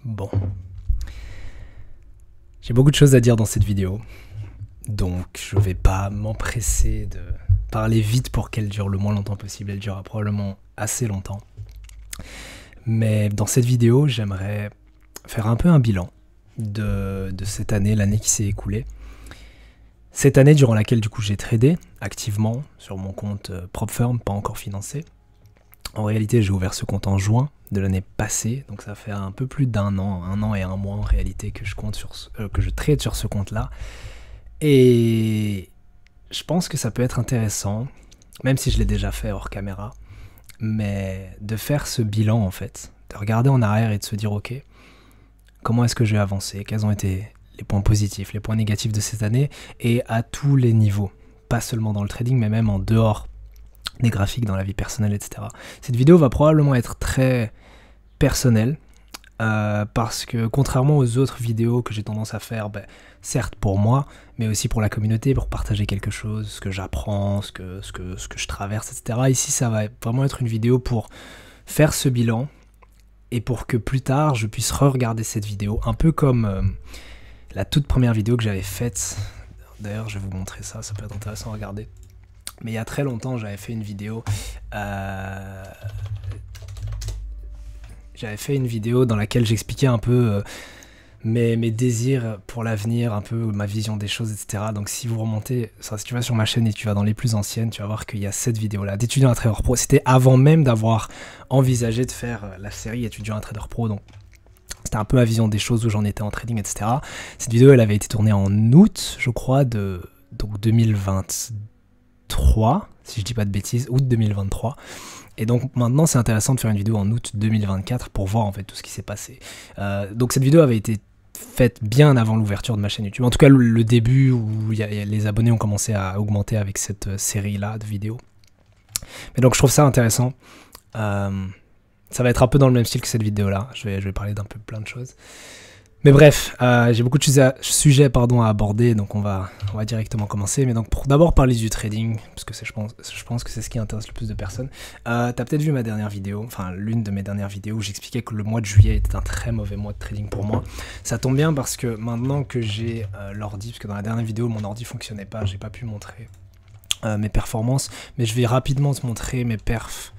Bon. J'ai beaucoup de choses à dire dans cette vidéo, donc je vais pas m'empresser de parler vite pour qu'elle dure le moins longtemps possible. Elle durera probablement assez longtemps. Mais dans cette vidéo, j'aimerais faire un peu un bilan de cette année, l'année qui s'est écoulée. Cette année durant laquelle du coup j'ai tradé activement sur mon compte PropFirm, pas encore financé. En réalité, j'ai ouvert ce compte en juin de l'année passée, donc ça fait un peu plus d'un an et un mois en réalité que je trade sur ce compte-là. Et je pense que ça peut être intéressant, même si je l'ai déjà fait hors caméra, mais de faire ce bilan en fait, de regarder en arrière et de se dire ok, comment est-ce que j'ai avancé, quels ont été les points positifs, les points négatifs de cette année, et à tous les niveaux, pas seulement dans le trading, mais même en dehors des graphiques, dans la vie personnelle, etc. Cette vidéo va probablement être très personnelle, parce que contrairement aux autres vidéos que j'ai tendance à faire, certes pour moi, mais aussi pour la communauté, pour partager quelque chose, ce que j'apprends, ce que je traverse, etc. Ici, ça va vraiment être une vidéo pour faire ce bilan, et pour que plus tard, je puisse re-regarder cette vidéo, un peu comme la toute première vidéo que j'avais faite. D'ailleurs, je vais vous montrer ça, ça peut être intéressant à regarder. Mais il y a très longtemps, j'avais fait une vidéo dans laquelle j'expliquais un peu mes désirs pour l'avenir, un peu ma vision des choses, etc. Donc si vous remontez, si tu vas sur ma chaîne et tu vas dans les plus anciennes, tu vas voir qu'il y a cette vidéo-là d'étudiant à trader pro. C'était avant même d'avoir envisagé de faire la série étudiant à trader pro, donc c'était un peu ma vision des choses, où j'en étais en trading, etc. Cette vidéo, elle avait été tournée en août, je crois, donc 2023, si je dis pas de bêtises, août 2023. Et donc maintenant c'est intéressant de faire une vidéo en août 2024 pour voir en fait tout ce qui s'est passé. Donc cette vidéo avait été faite bien avant l'ouverture de ma chaîne YouTube. En tout cas le début où les abonnés ont commencé à augmenter avec cette série-là de vidéos. Mais donc je trouve ça intéressant. Ça va être un peu dans le même style que cette vidéo-là. Je vais parler d'un peu plein de choses. Mais bref, j'ai beaucoup de sujets à aborder, donc on va directement commencer. Mais donc pour d'abord parler du trading, parce que je pense que c'est ce qui intéresse le plus de personnes. T'as peut-être vu ma dernière vidéo, enfin l'une de mes dernières vidéos, où j'expliquais que le mois de juillet était un très mauvais mois de trading pour moi. Ça tombe bien parce que maintenant que j'ai l'ordi, parce que dans la dernière vidéo mon ordi fonctionnait pas, j'ai pas pu montrer mes performances, mais je vais rapidement te montrer mes perfs.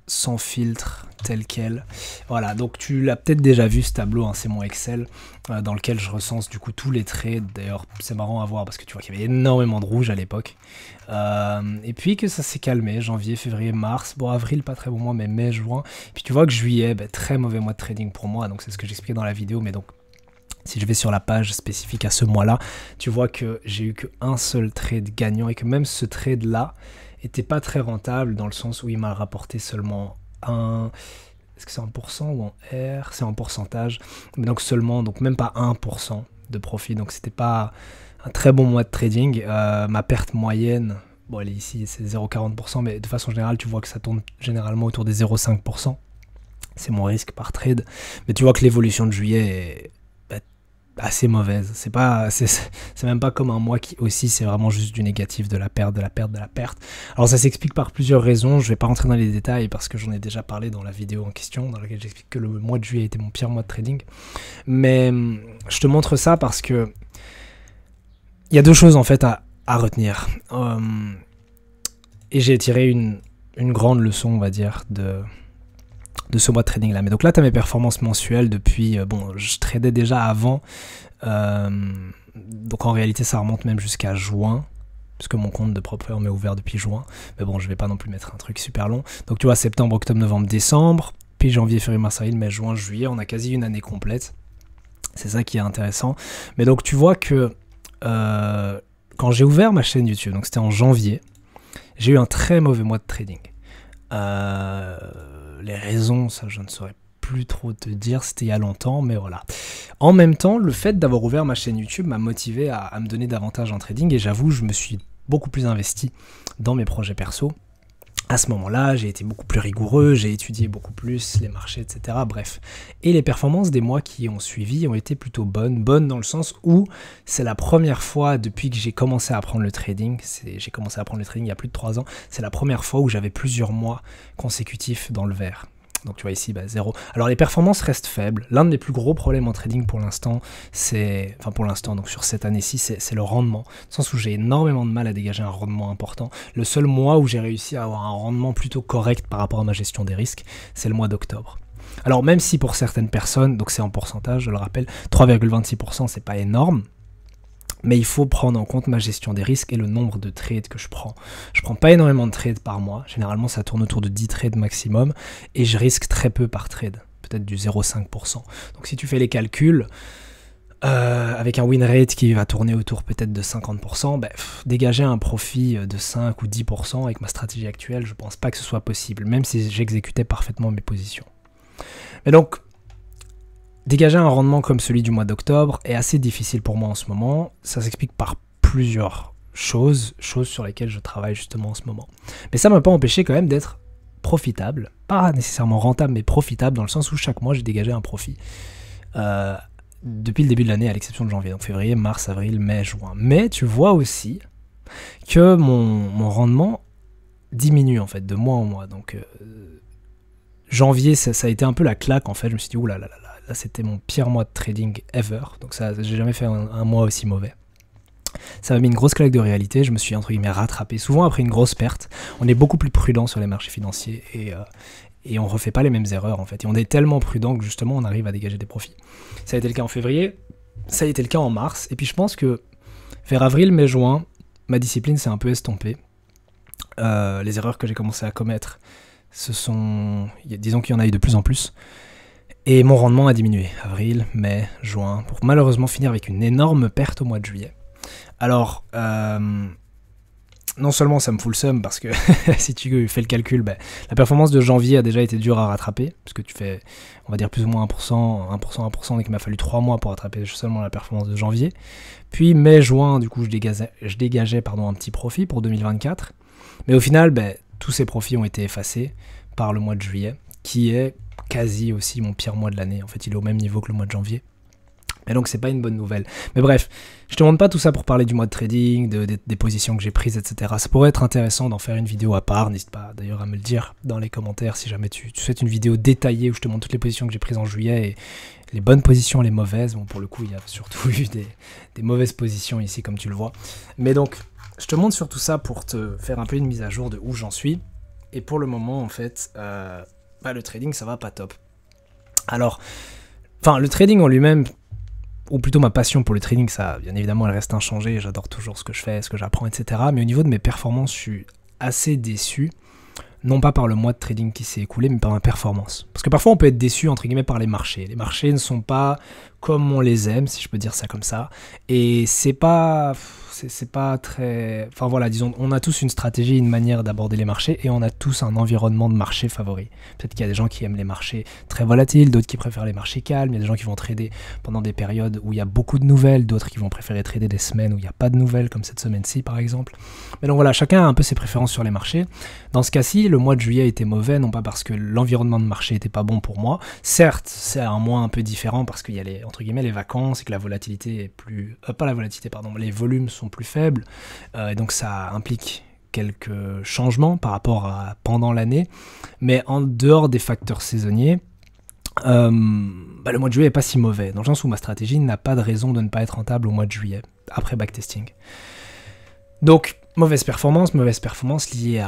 Sans filtre, tel quel. Voilà, donc tu l'as peut-être déjà vu ce tableau, hein, c'est mon Excel dans lequel je recense du coup tous les trades. D'ailleurs c'est marrant à voir parce que tu vois qu'il y avait énormément de rouge à l'époque, et puis que ça s'est calmé, janvier, février, mars, bon avril pas très bon mois, mais mai, juin, et puis tu vois que juillet, très mauvais mois de trading pour moi, donc c'est ce que j'expliquais dans la vidéo. Mais donc si je vais sur la page spécifique à ce mois-là, tu vois que j'ai eu qu'un seul trade gagnant, et que même ce trade là était pas très rentable, dans le sens où il m'a rapporté seulement est-ce que c'est en pourcent ou en R? C'est en pourcentage, mais donc seulement, donc même pas 1% de profit, donc c'était pas un très bon mois de trading. Ma perte moyenne, bon elle est ici, c'est 0,40%, mais de façon générale tu vois que ça tourne généralement autour des 0,5%. C'est mon risque par trade, mais tu vois que l'évolution de juillet est assez mauvaise. C'est même pas comme un mois qui aussi, c'est vraiment juste du négatif, de la perte, de la perte, de la perte. Alors ça s'explique par plusieurs raisons, je vais pas rentrer dans les détails parce que j'en ai déjà parlé dans la vidéo en question, dans laquelle j'explique que le mois de juillet était mon pire mois de trading. Mais je te montre ça parce que il y a deux choses en fait à retenir. Et j'ai tiré une grande leçon, on va dire, de ce mois de trading là. Mais donc là tu as mes performances mensuelles depuis, bon je tradais déjà avant, donc en réalité ça remonte même jusqu'à juin, parce que mon compte de PropFirm est ouvert depuis juin, mais bon je vais pas non plus mettre un truc super long. Donc tu vois, septembre, octobre, novembre, décembre, puis janvier, février, mars, avril, mai, juin, juillet, on a quasi une année complète. C'est ça qui est intéressant. Mais donc tu vois que quand j'ai ouvert ma chaîne YouTube, donc c'était en janvier, j'ai eu un très mauvais mois de trading. Les raisons, ça je ne saurais plus trop te dire, c'était il y a longtemps, mais voilà. En même temps, le fait d'avoir ouvert ma chaîne YouTube m'a motivé à me donner davantage en trading, et j'avoue, je me suis beaucoup plus investi dans mes projets perso. À ce moment-là, j'ai été beaucoup plus rigoureux, j'ai étudié beaucoup plus les marchés, etc. Bref. Et les performances des mois qui ont suivi ont été plutôt bonnes. Bonnes dans le sens où c'est la première fois depuis que j'ai commencé à apprendre le trading, j'ai commencé à apprendre le trading il y a plus de 3 ans, c'est la première fois où j'avais plusieurs mois consécutifs dans le vert. Donc tu vois ici, 0. Alors les performances restent faibles. L'un de mes plus gros problèmes en trading pour l'instant, donc sur cette année-ci, c'est le rendement. Dans le sens où j'ai énormément de mal à dégager un rendement important. Le seul mois où j'ai réussi à avoir un rendement plutôt correct par rapport à ma gestion des risques, c'est le mois d'octobre. Alors même si pour certaines personnes, donc c'est en pourcentage, je le rappelle, 3,26%, c'est pas énorme, mais il faut prendre en compte ma gestion des risques et le nombre de trades que je prends. Je prends pas énormément de trades par mois, généralement ça tourne autour de 10 trades maximum, et je risque très peu par trade, peut-être du 0,5%. Donc si tu fais les calculs, avec un win rate qui va tourner autour peut-être de 50%, dégager un profit de 5 ou 10% avec ma stratégie actuelle, je pense pas que ce soit possible, même si j'exécutais parfaitement mes positions. Mais donc, dégager un rendement comme celui du mois d'octobre est assez difficile pour moi en ce moment. Ça s'explique par plusieurs choses sur lesquelles je travaille justement en ce moment. Mais ça ne m'a pas empêché quand même d'être profitable. Pas nécessairement rentable, mais profitable dans le sens où chaque mois j'ai dégagé un profit. Depuis le début de l'année, à l'exception de janvier. Donc février, mars, avril, mai, juin. Mais tu vois aussi que mon rendement diminue en fait de mois en mois. Donc janvier, ça a été un peu la claque en fait. Je me suis dit, oulala, là c'était mon pire mois de trading ever. Donc ça, j'ai jamais fait un mois aussi mauvais. Ça m'a mis une grosse claque de réalité. Je me suis entre guillemets rattrapé. Souvent après une grosse perte, on est beaucoup plus prudent sur les marchés financiers et on refait pas les mêmes erreurs en fait. Et on est tellement prudent que justement on arrive à dégager des profits. Ça a été le cas en février, ça a été le cas en mars. Et puis je pense que vers avril, mai, juin, ma discipline s'est un peu estompée. Les erreurs que j'ai commencé à commettre, disons qu'il y en a eu de plus en plus. Et mon rendement a diminué. Avril, mai, juin, pour malheureusement finir avec une énorme perte au mois de juillet. Alors, non seulement ça me fout le seum parce que si tu fais le calcul, la performance de janvier a déjà été dure à rattraper, parce que tu fais, on va dire plus ou moins 1%, et qu'il m'a fallu 3 mois pour rattraper seulement la performance de janvier. Puis mai, juin, du coup je dégageais un petit profit pour 2024. Mais au final, tous ces profits ont été effacés par le mois de juillet, qui est quasi aussi mon pire mois de l'année. En fait, il est au même niveau que le mois de janvier. Et donc c'est pas une bonne nouvelle. Mais bref, je te montre pas tout ça pour parler du mois de trading, des positions que j'ai prises, etc. Ça pourrait être intéressant d'en faire une vidéo à part. N'hésite pas d'ailleurs à me le dire dans les commentaires si jamais tu souhaites une vidéo détaillée où je te montre toutes les positions que j'ai prises en juillet et les bonnes positions, les mauvaises. Bon, pour le coup, il y a surtout eu des mauvaises positions ici, comme tu le vois. Mais donc, je te montre surtout ça pour te faire un peu une mise à jour de où j'en suis. Et pour le moment, en fait, le trading, ça va pas top. Alors, le trading en lui-même, ou plutôt ma passion pour le trading, ça, bien évidemment, elle reste inchangée. J'adore toujours ce que je fais, ce que j'apprends, etc. Mais au niveau de mes performances, je suis assez déçu. Non pas par le mois de trading qui s'est écoulé, mais par ma performance. Parce que parfois, on peut être déçu, entre guillemets, par les marchés. Les marchés ne sont pas comme on les aime, si je peux dire ça comme ça. Et c'est pas très... Enfin voilà, disons, on a tous une stratégie, une manière d'aborder les marchés, et on a tous un environnement de marché favori. Peut-être qu'il y a des gens qui aiment les marchés très volatiles, d'autres qui préfèrent les marchés calmes, il y a des gens qui vont trader pendant des périodes où il y a beaucoup de nouvelles, d'autres qui vont préférer trader des semaines où il n'y a pas de nouvelles, comme cette semaine-ci par exemple. Mais donc voilà, chacun a un peu ses préférences sur les marchés. Dans ce cas-ci, le mois de juillet était mauvais, non pas parce que l'environnement de marché était pas bon pour moi. Certes, c'est un mois un peu différent parce qu'il y a entre guillemets les vacances et que la volatilité est plus... les volumes sont plus faibles, et donc ça implique quelques changements par rapport à pendant l'année, mais en dehors des facteurs saisonniers, le mois de juillet n'est pas si mauvais, dans le sens où ma stratégie n'a pas de raison de ne pas être rentable au mois de juillet, après backtesting. Donc, mauvaise performance liée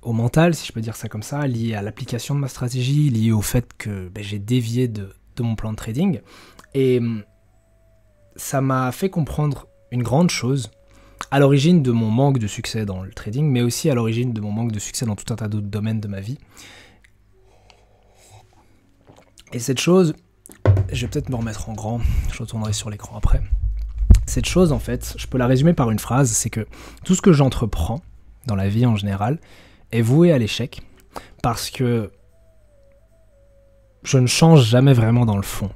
au mental, si je peux dire ça comme ça, liée à l'application de ma stratégie, liée au fait que j'ai dévié de mon plan de trading, et ça m'a fait comprendre une grande chose, à l'origine de mon manque de succès dans le trading, mais aussi à l'origine de mon manque de succès dans tout un tas d'autres domaines de ma vie. Et cette chose, je vais peut-être me remettre en grand, je retournerai sur l'écran après. Cette chose, en fait, je peux la résumer par une phrase, c'est que tout ce que j'entreprends, dans la vie en général, est voué à l'échec, parce que je ne change jamais vraiment dans le fond.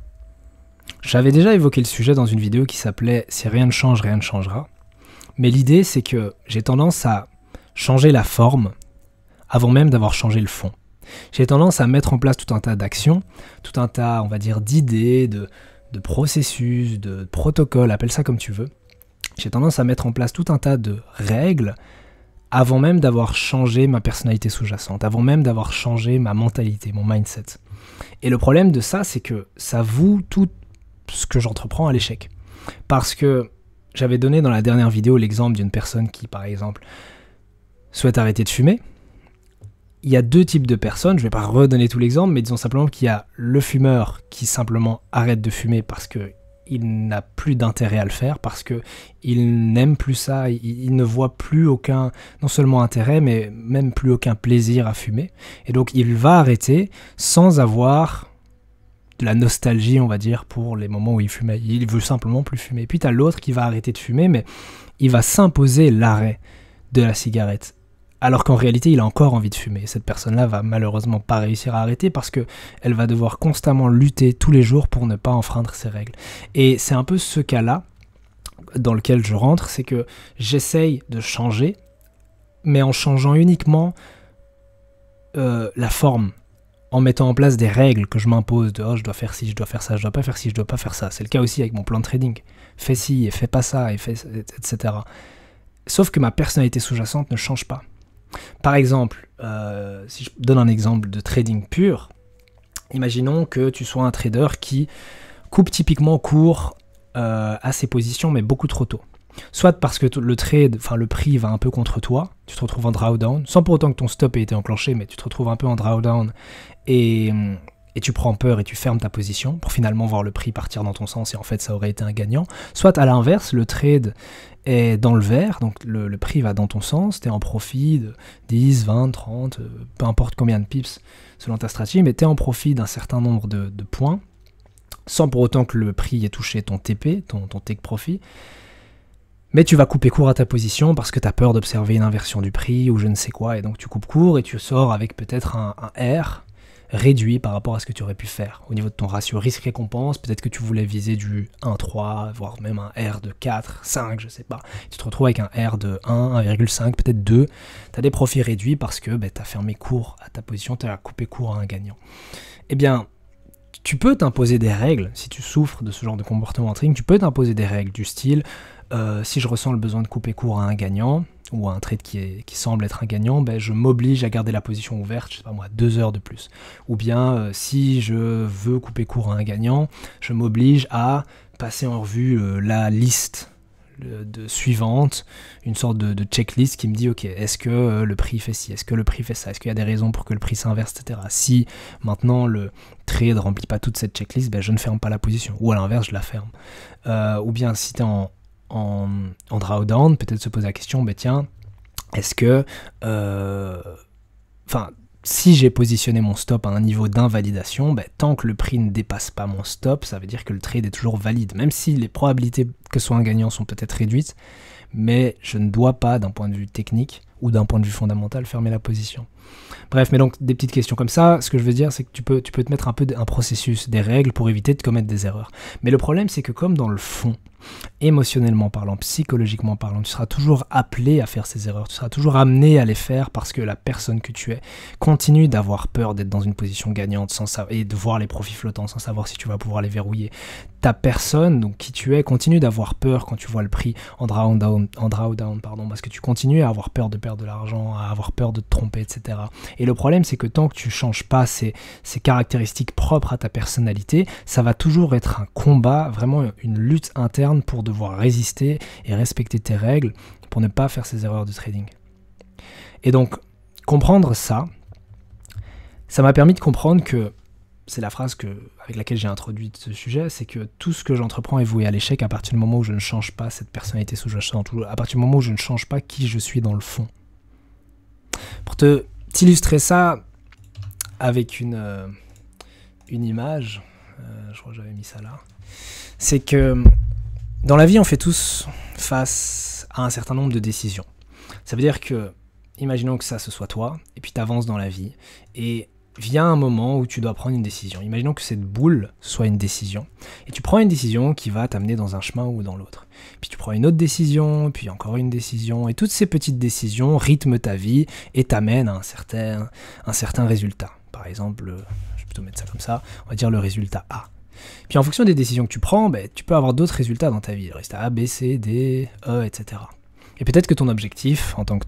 J'avais déjà évoqué le sujet dans une vidéo qui s'appelait « Si rien ne change, rien ne changera ». Mais l'idée, c'est que j'ai tendance à changer la forme avant même d'avoir changé le fond. J'ai tendance à mettre en place tout un tas d'actions, tout un tas, on va dire, d'idées, de processus, de protocoles, appelle ça comme tu veux. J'ai tendance à mettre en place tout un tas de règles avant même d'avoir changé ma personnalité sous-jacente, avant même d'avoir changé ma mentalité, mon mindset. Et le problème de ça, c'est que ça voue tout ce que j'entreprends à l'échec. Parce que j'avais donné dans la dernière vidéo l'exemple d'une personne qui, par exemple, souhaite arrêter de fumer. Il y a deux types de personnes, je ne vais pas redonner tout l'exemple, mais disons simplement qu'il y a le fumeur qui simplement arrête de fumer parce qu'il n'a plus d'intérêt à le faire, parce qu'il n'aime plus ça, il ne voit plus aucun, non seulement intérêt, mais même plus aucun plaisir à fumer. Et donc il va arrêter sans avoir de la nostalgie, on va dire, pour les moments où il fumait. Il veut simplement plus fumer. Puis tu as l'autre qui va arrêter de fumer, mais il va s'imposer l'arrêt de la cigarette. Alors qu'en réalité, il a encore envie de fumer. Cette personne-là va malheureusement pas réussir à arrêter parce qu'elle va devoir constamment lutter tous les jours pour ne pas enfreindre ses règles. Et c'est un peu ce cas-là dans lequel je rentre, c'est que j'essaye de changer, mais en changeant uniquement la forme, en mettant en place des règles que je m'impose de « oh, je dois faire ci, je dois faire ça, je dois pas faire ci, je dois pas faire ça ». C'est le cas aussi avec mon plan de trading. Fais ci et fais pas ça, et fais, etc. Sauf que ma personnalité sous-jacente ne change pas. Par exemple, si je donne un exemple de trading pur, imaginons que tu sois un trader qui coupe typiquement court à ses positions, mais beaucoup trop tôt. Soit parce que le prix va un peu contre toi, tu te retrouves en drawdown, sans pour autant que ton stop ait été enclenché, mais tu te retrouves un peu en drawdown et tu prends peur et tu fermes ta position pour finalement voir le prix partir dans ton sens et en fait ça aurait été un gagnant. Soit à l'inverse, le trade est dans le vert, donc le prix va dans ton sens, tu es en profit de 10, 20, 30, peu importe combien de pips selon ta stratégie, mais tu es en profit d'un certain nombre de points, sans pour autant que le prix ait touché ton TP, ton take profit. Mais tu vas couper court à ta position parce que tu as peur d'observer une inversion du prix ou je ne sais quoi, et donc tu coupes court et tu sors avec peut-être un R réduit par rapport à ce que tu aurais pu faire. Au niveau de ton ratio risque-récompense, peut-être que tu voulais viser du 1,3, voire même un R de 4, 5, je sais pas. Tu te retrouves avec un R de 1, 1,5, peut-être 2. Tu as des profits réduits parce que tu as fermé court à ta position, tu as coupé court à un gagnant. Eh bien, tu peux t'imposer des règles, si tu souffres de ce genre de comportement en trading, tu peux t'imposer des règles du style si je ressens le besoin de couper court à un gagnant, ou à un trade qui semble être un gagnant, je m'oblige à garder la position ouverte, je sais pas moi, 2 heures de plus. Ou bien, si je veux couper court à un gagnant, je m'oblige à passer en revue la liste suivante, une sorte de checklist qui me dit, ok, est-ce que le prix fait ci, est-ce que le prix fait ça, est-ce qu'il y a des raisons pour que le prix s'inverse, etc. Si maintenant le trade ne remplit pas toute cette checklist, je ne ferme pas la position, ou à l'inverse, je la ferme. Ou bien, si tu es en drawdown, peut-être se poser la question, tiens, est-ce que si j'ai positionné mon stop à un niveau d'invalidation, tant que le prix ne dépasse pas mon stop, ça veut dire que le trade est toujours valide, même si les probabilités que ce soit un gagnant sont peut-être réduites, mais je ne dois pas, d'un point de vue technique ou d'un point de vue fondamental, fermer la position. Bref, mais donc des petites questions comme ça, ce que je veux dire, c'est que tu peux te mettre un peu un processus, des règles pour éviter de commettre des erreurs. Mais le problème, c'est que comme dans le fond, émotionnellement parlant, psychologiquement parlant, tu seras toujours appelé à faire ces erreurs, tu seras toujours amené à les faire parce que la personne que tu es continue d'avoir peur d'être dans une position gagnante et de voir les profits flottants sans savoir si tu vas pouvoir les verrouiller. Ta personne, donc qui tu es, continue d'avoir peur quand tu vois le prix en drawdown, parce que tu continues à avoir peur de perdre de l'argent, à avoir peur de te tromper, etc. Et le problème, c'est que tant que tu ne changes pas ces caractéristiques propres à ta personnalité, ça va toujours être un combat, vraiment une lutte interne pour devoir résister et respecter tes règles pour ne pas faire ces erreurs de trading. Et donc, comprendre ça m'a permis de comprendre que, c'est la phrase avec laquelle j'ai introduit ce sujet, c'est que tout ce que j'entreprends est voué à l'échec à partir du moment où je ne change pas cette personnalité sous-jacente, à partir du moment où je ne change pas qui je suis dans le fond. Pour t'illustrer ça avec une image, je crois que j'avais mis ça là, c'est que dans la vie, on fait tous face à un certain nombre de décisions. Ça veut dire que, imaginons que ça, ce soit toi, et puis tu avances dans la vie, et vient un moment où tu dois prendre une décision. Imaginons que cette boule soit une décision, et tu prends une décision qui va t'amener dans un chemin ou dans l'autre. Puis tu prends une autre décision, puis encore une décision, et toutes ces petites décisions rythment ta vie et t'amènent à un certain résultat. Par exemple, je vais plutôt mettre ça comme ça, on va dire le résultat A. Puis en fonction des décisions que tu prends, tu peux avoir d'autres résultats dans ta vie, le résultat A, B, C, D, E, etc. Et peut-être que ton objectif en tant que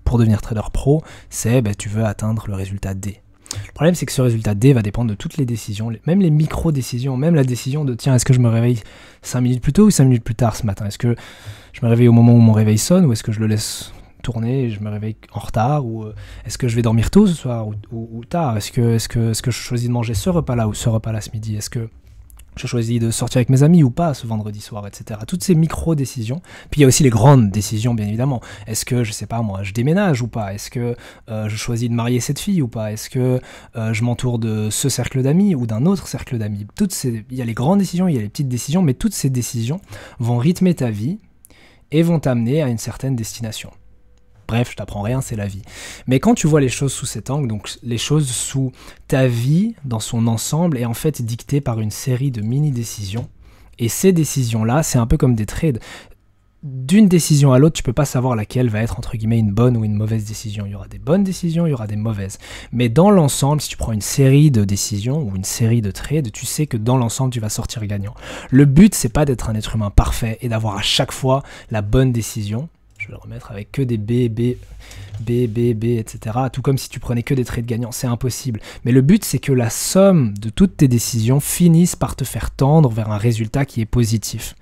pour devenir trader pro, c'est tu veux atteindre le résultat D. Le problème, c'est que ce résultat D va dépendre de toutes les décisions, même les micro-décisions, même la décision de tiens, est-ce que je me réveille 5 minutes plus tôt ou 5 minutes plus tard ce matin? Est-ce que je me réveille au moment où mon réveil sonne ou est-ce que je le laisse tourner et je me réveille en retard? Ou est-ce que je vais dormir tôt ce soir ou tard? Est-ce que je choisis de manger ce repas-là ou ce repas-là ce midi? Est-ce que je choisis de sortir avec mes amis ou pas ce vendredi soir, etc. Toutes ces micro-décisions. Puis il y a aussi les grandes décisions, bien évidemment. Est-ce que, je sais pas moi, je déménage ou pas? Est-ce que je choisis de marier cette fille ou pas? Est-ce que je m'entoure de ce cercle d'amis ou d'un autre cercle d'amis? Il y a les grandes décisions, il y a les petites décisions, mais toutes ces décisions vont rythmer ta vie et vont t'amener à une certaine destination. Bref, je t'apprends rien, c'est la vie. Mais quand tu vois les choses sous cet angle, donc les choses sous ta vie, dans son ensemble, est en fait dictée par une série de mini-décisions. Et ces décisions-là, c'est un peu comme des trades. D'une décision à l'autre, tu peux pas savoir laquelle va être, entre guillemets, une bonne ou une mauvaise décision. Il y aura des bonnes décisions, il y aura des mauvaises. Mais dans l'ensemble, si tu prends une série de décisions ou une série de trades, tu sais que dans l'ensemble, tu vas sortir gagnant. Le but, c'est pas d'être un être humain parfait et d'avoir à chaque fois la bonne décision. Je vais le remettre avec que des B, etc. Tout comme si tu prenais que des trades gagnants, c'est impossible. Mais le but, c'est que la somme de toutes tes décisions finisse par te faire tendre vers un résultat qui est positif.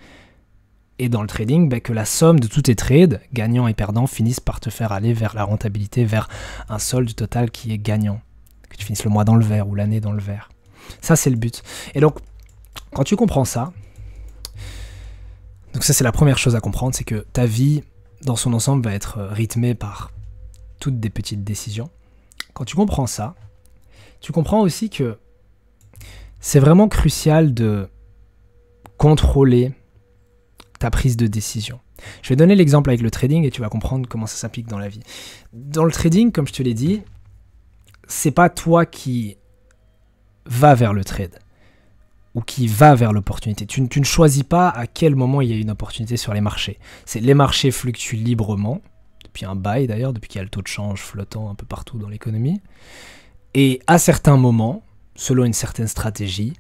Et dans le trading, que la somme de tous tes trades, gagnants et perdants, finisse par te faire aller vers la rentabilité, vers un solde total qui est gagnant. Que tu finisses le mois dans le vert ou l'année dans le vert. Ça, c'est le but. Et donc, quand tu comprends ça, donc ça, c'est la première chose à comprendre, c'est que ta vie, dans son ensemble, va être rythmé par toutes des petites décisions. Quand tu comprends ça, tu comprends aussi que c'est vraiment crucial de contrôler ta prise de décision. Je vais donner l'exemple avec le trading et tu vas comprendre comment ça s'applique dans la vie. Dans le trading, comme je te l'ai dit, c'est pas toi qui vas vers le trade ou qui va vers l'opportunité. Tu ne choisis pas à quel moment il y a une opportunité sur les marchés. Les marchés fluctuent librement, depuis un bail d'ailleurs, depuis qu'il y a le taux de change flottant un peu partout dans l'économie. Et à certains moments, selon une certaine stratégie,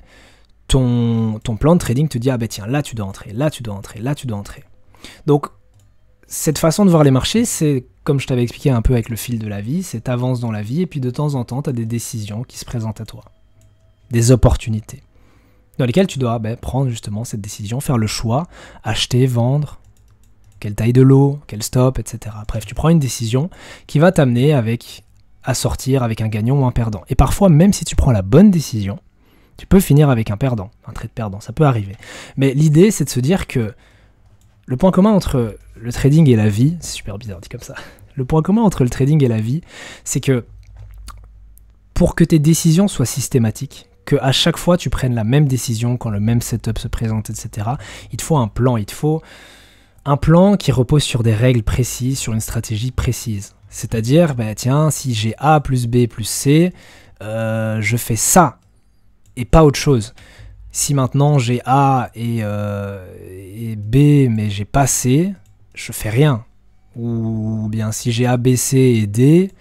ton plan de trading te dit « Ah ben tiens, là tu dois entrer, là tu dois entrer, là tu dois entrer ». Donc, cette façon de voir les marchés, c'est, comme je t'avais expliqué un peu avec le fil de la vie, c'est t'avances dans la vie et puis de temps en temps, tu as des décisions qui se présentent à toi. Des opportunités dans lesquelles tu dois prendre justement cette décision, faire le choix, acheter, vendre, quelle taille de lot, quel stop, etc. Bref, tu prends une décision qui va t'amener à sortir avec un gagnant ou un perdant. Et parfois, même si tu prends la bonne décision, tu peux finir avec un perdant, un trade perdant, ça peut arriver. Mais l'idée, c'est de se dire que le point commun entre le trading et la vie, c'est super bizarre dit comme ça, le point commun entre le trading et la vie, c'est que pour que tes décisions soient systématiques, qu'à chaque fois tu prennes la même décision quand le même setup se présente, etc., il te faut un plan, il te faut un plan qui repose sur des règles précises, sur une stratégie précise. C'est-à-dire, tiens, si j'ai A plus B plus C, je fais ça et pas autre chose. Si maintenant j'ai A et B mais j'ai pas C, je fais rien. Ou bien si j'ai A, B, C et D,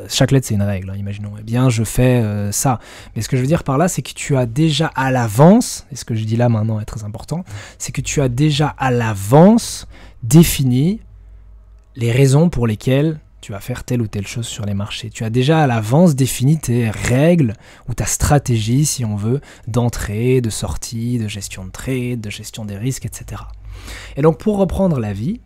chaque lettre c'est une règle, hein, imaginons, eh bien je fais ça. Mais ce que je veux dire par là, c'est que tu as déjà à l'avance, et ce que je dis là maintenant est très important, c'est que tu as déjà à l'avance défini les raisons pour lesquelles tu vas faire telle ou telle chose sur les marchés. Tu as déjà à l'avance défini tes règles ou ta stratégie, si on veut, d'entrée, de sortie, de gestion de trade, de gestion des risques, etc. Et donc pour reprendre la vie,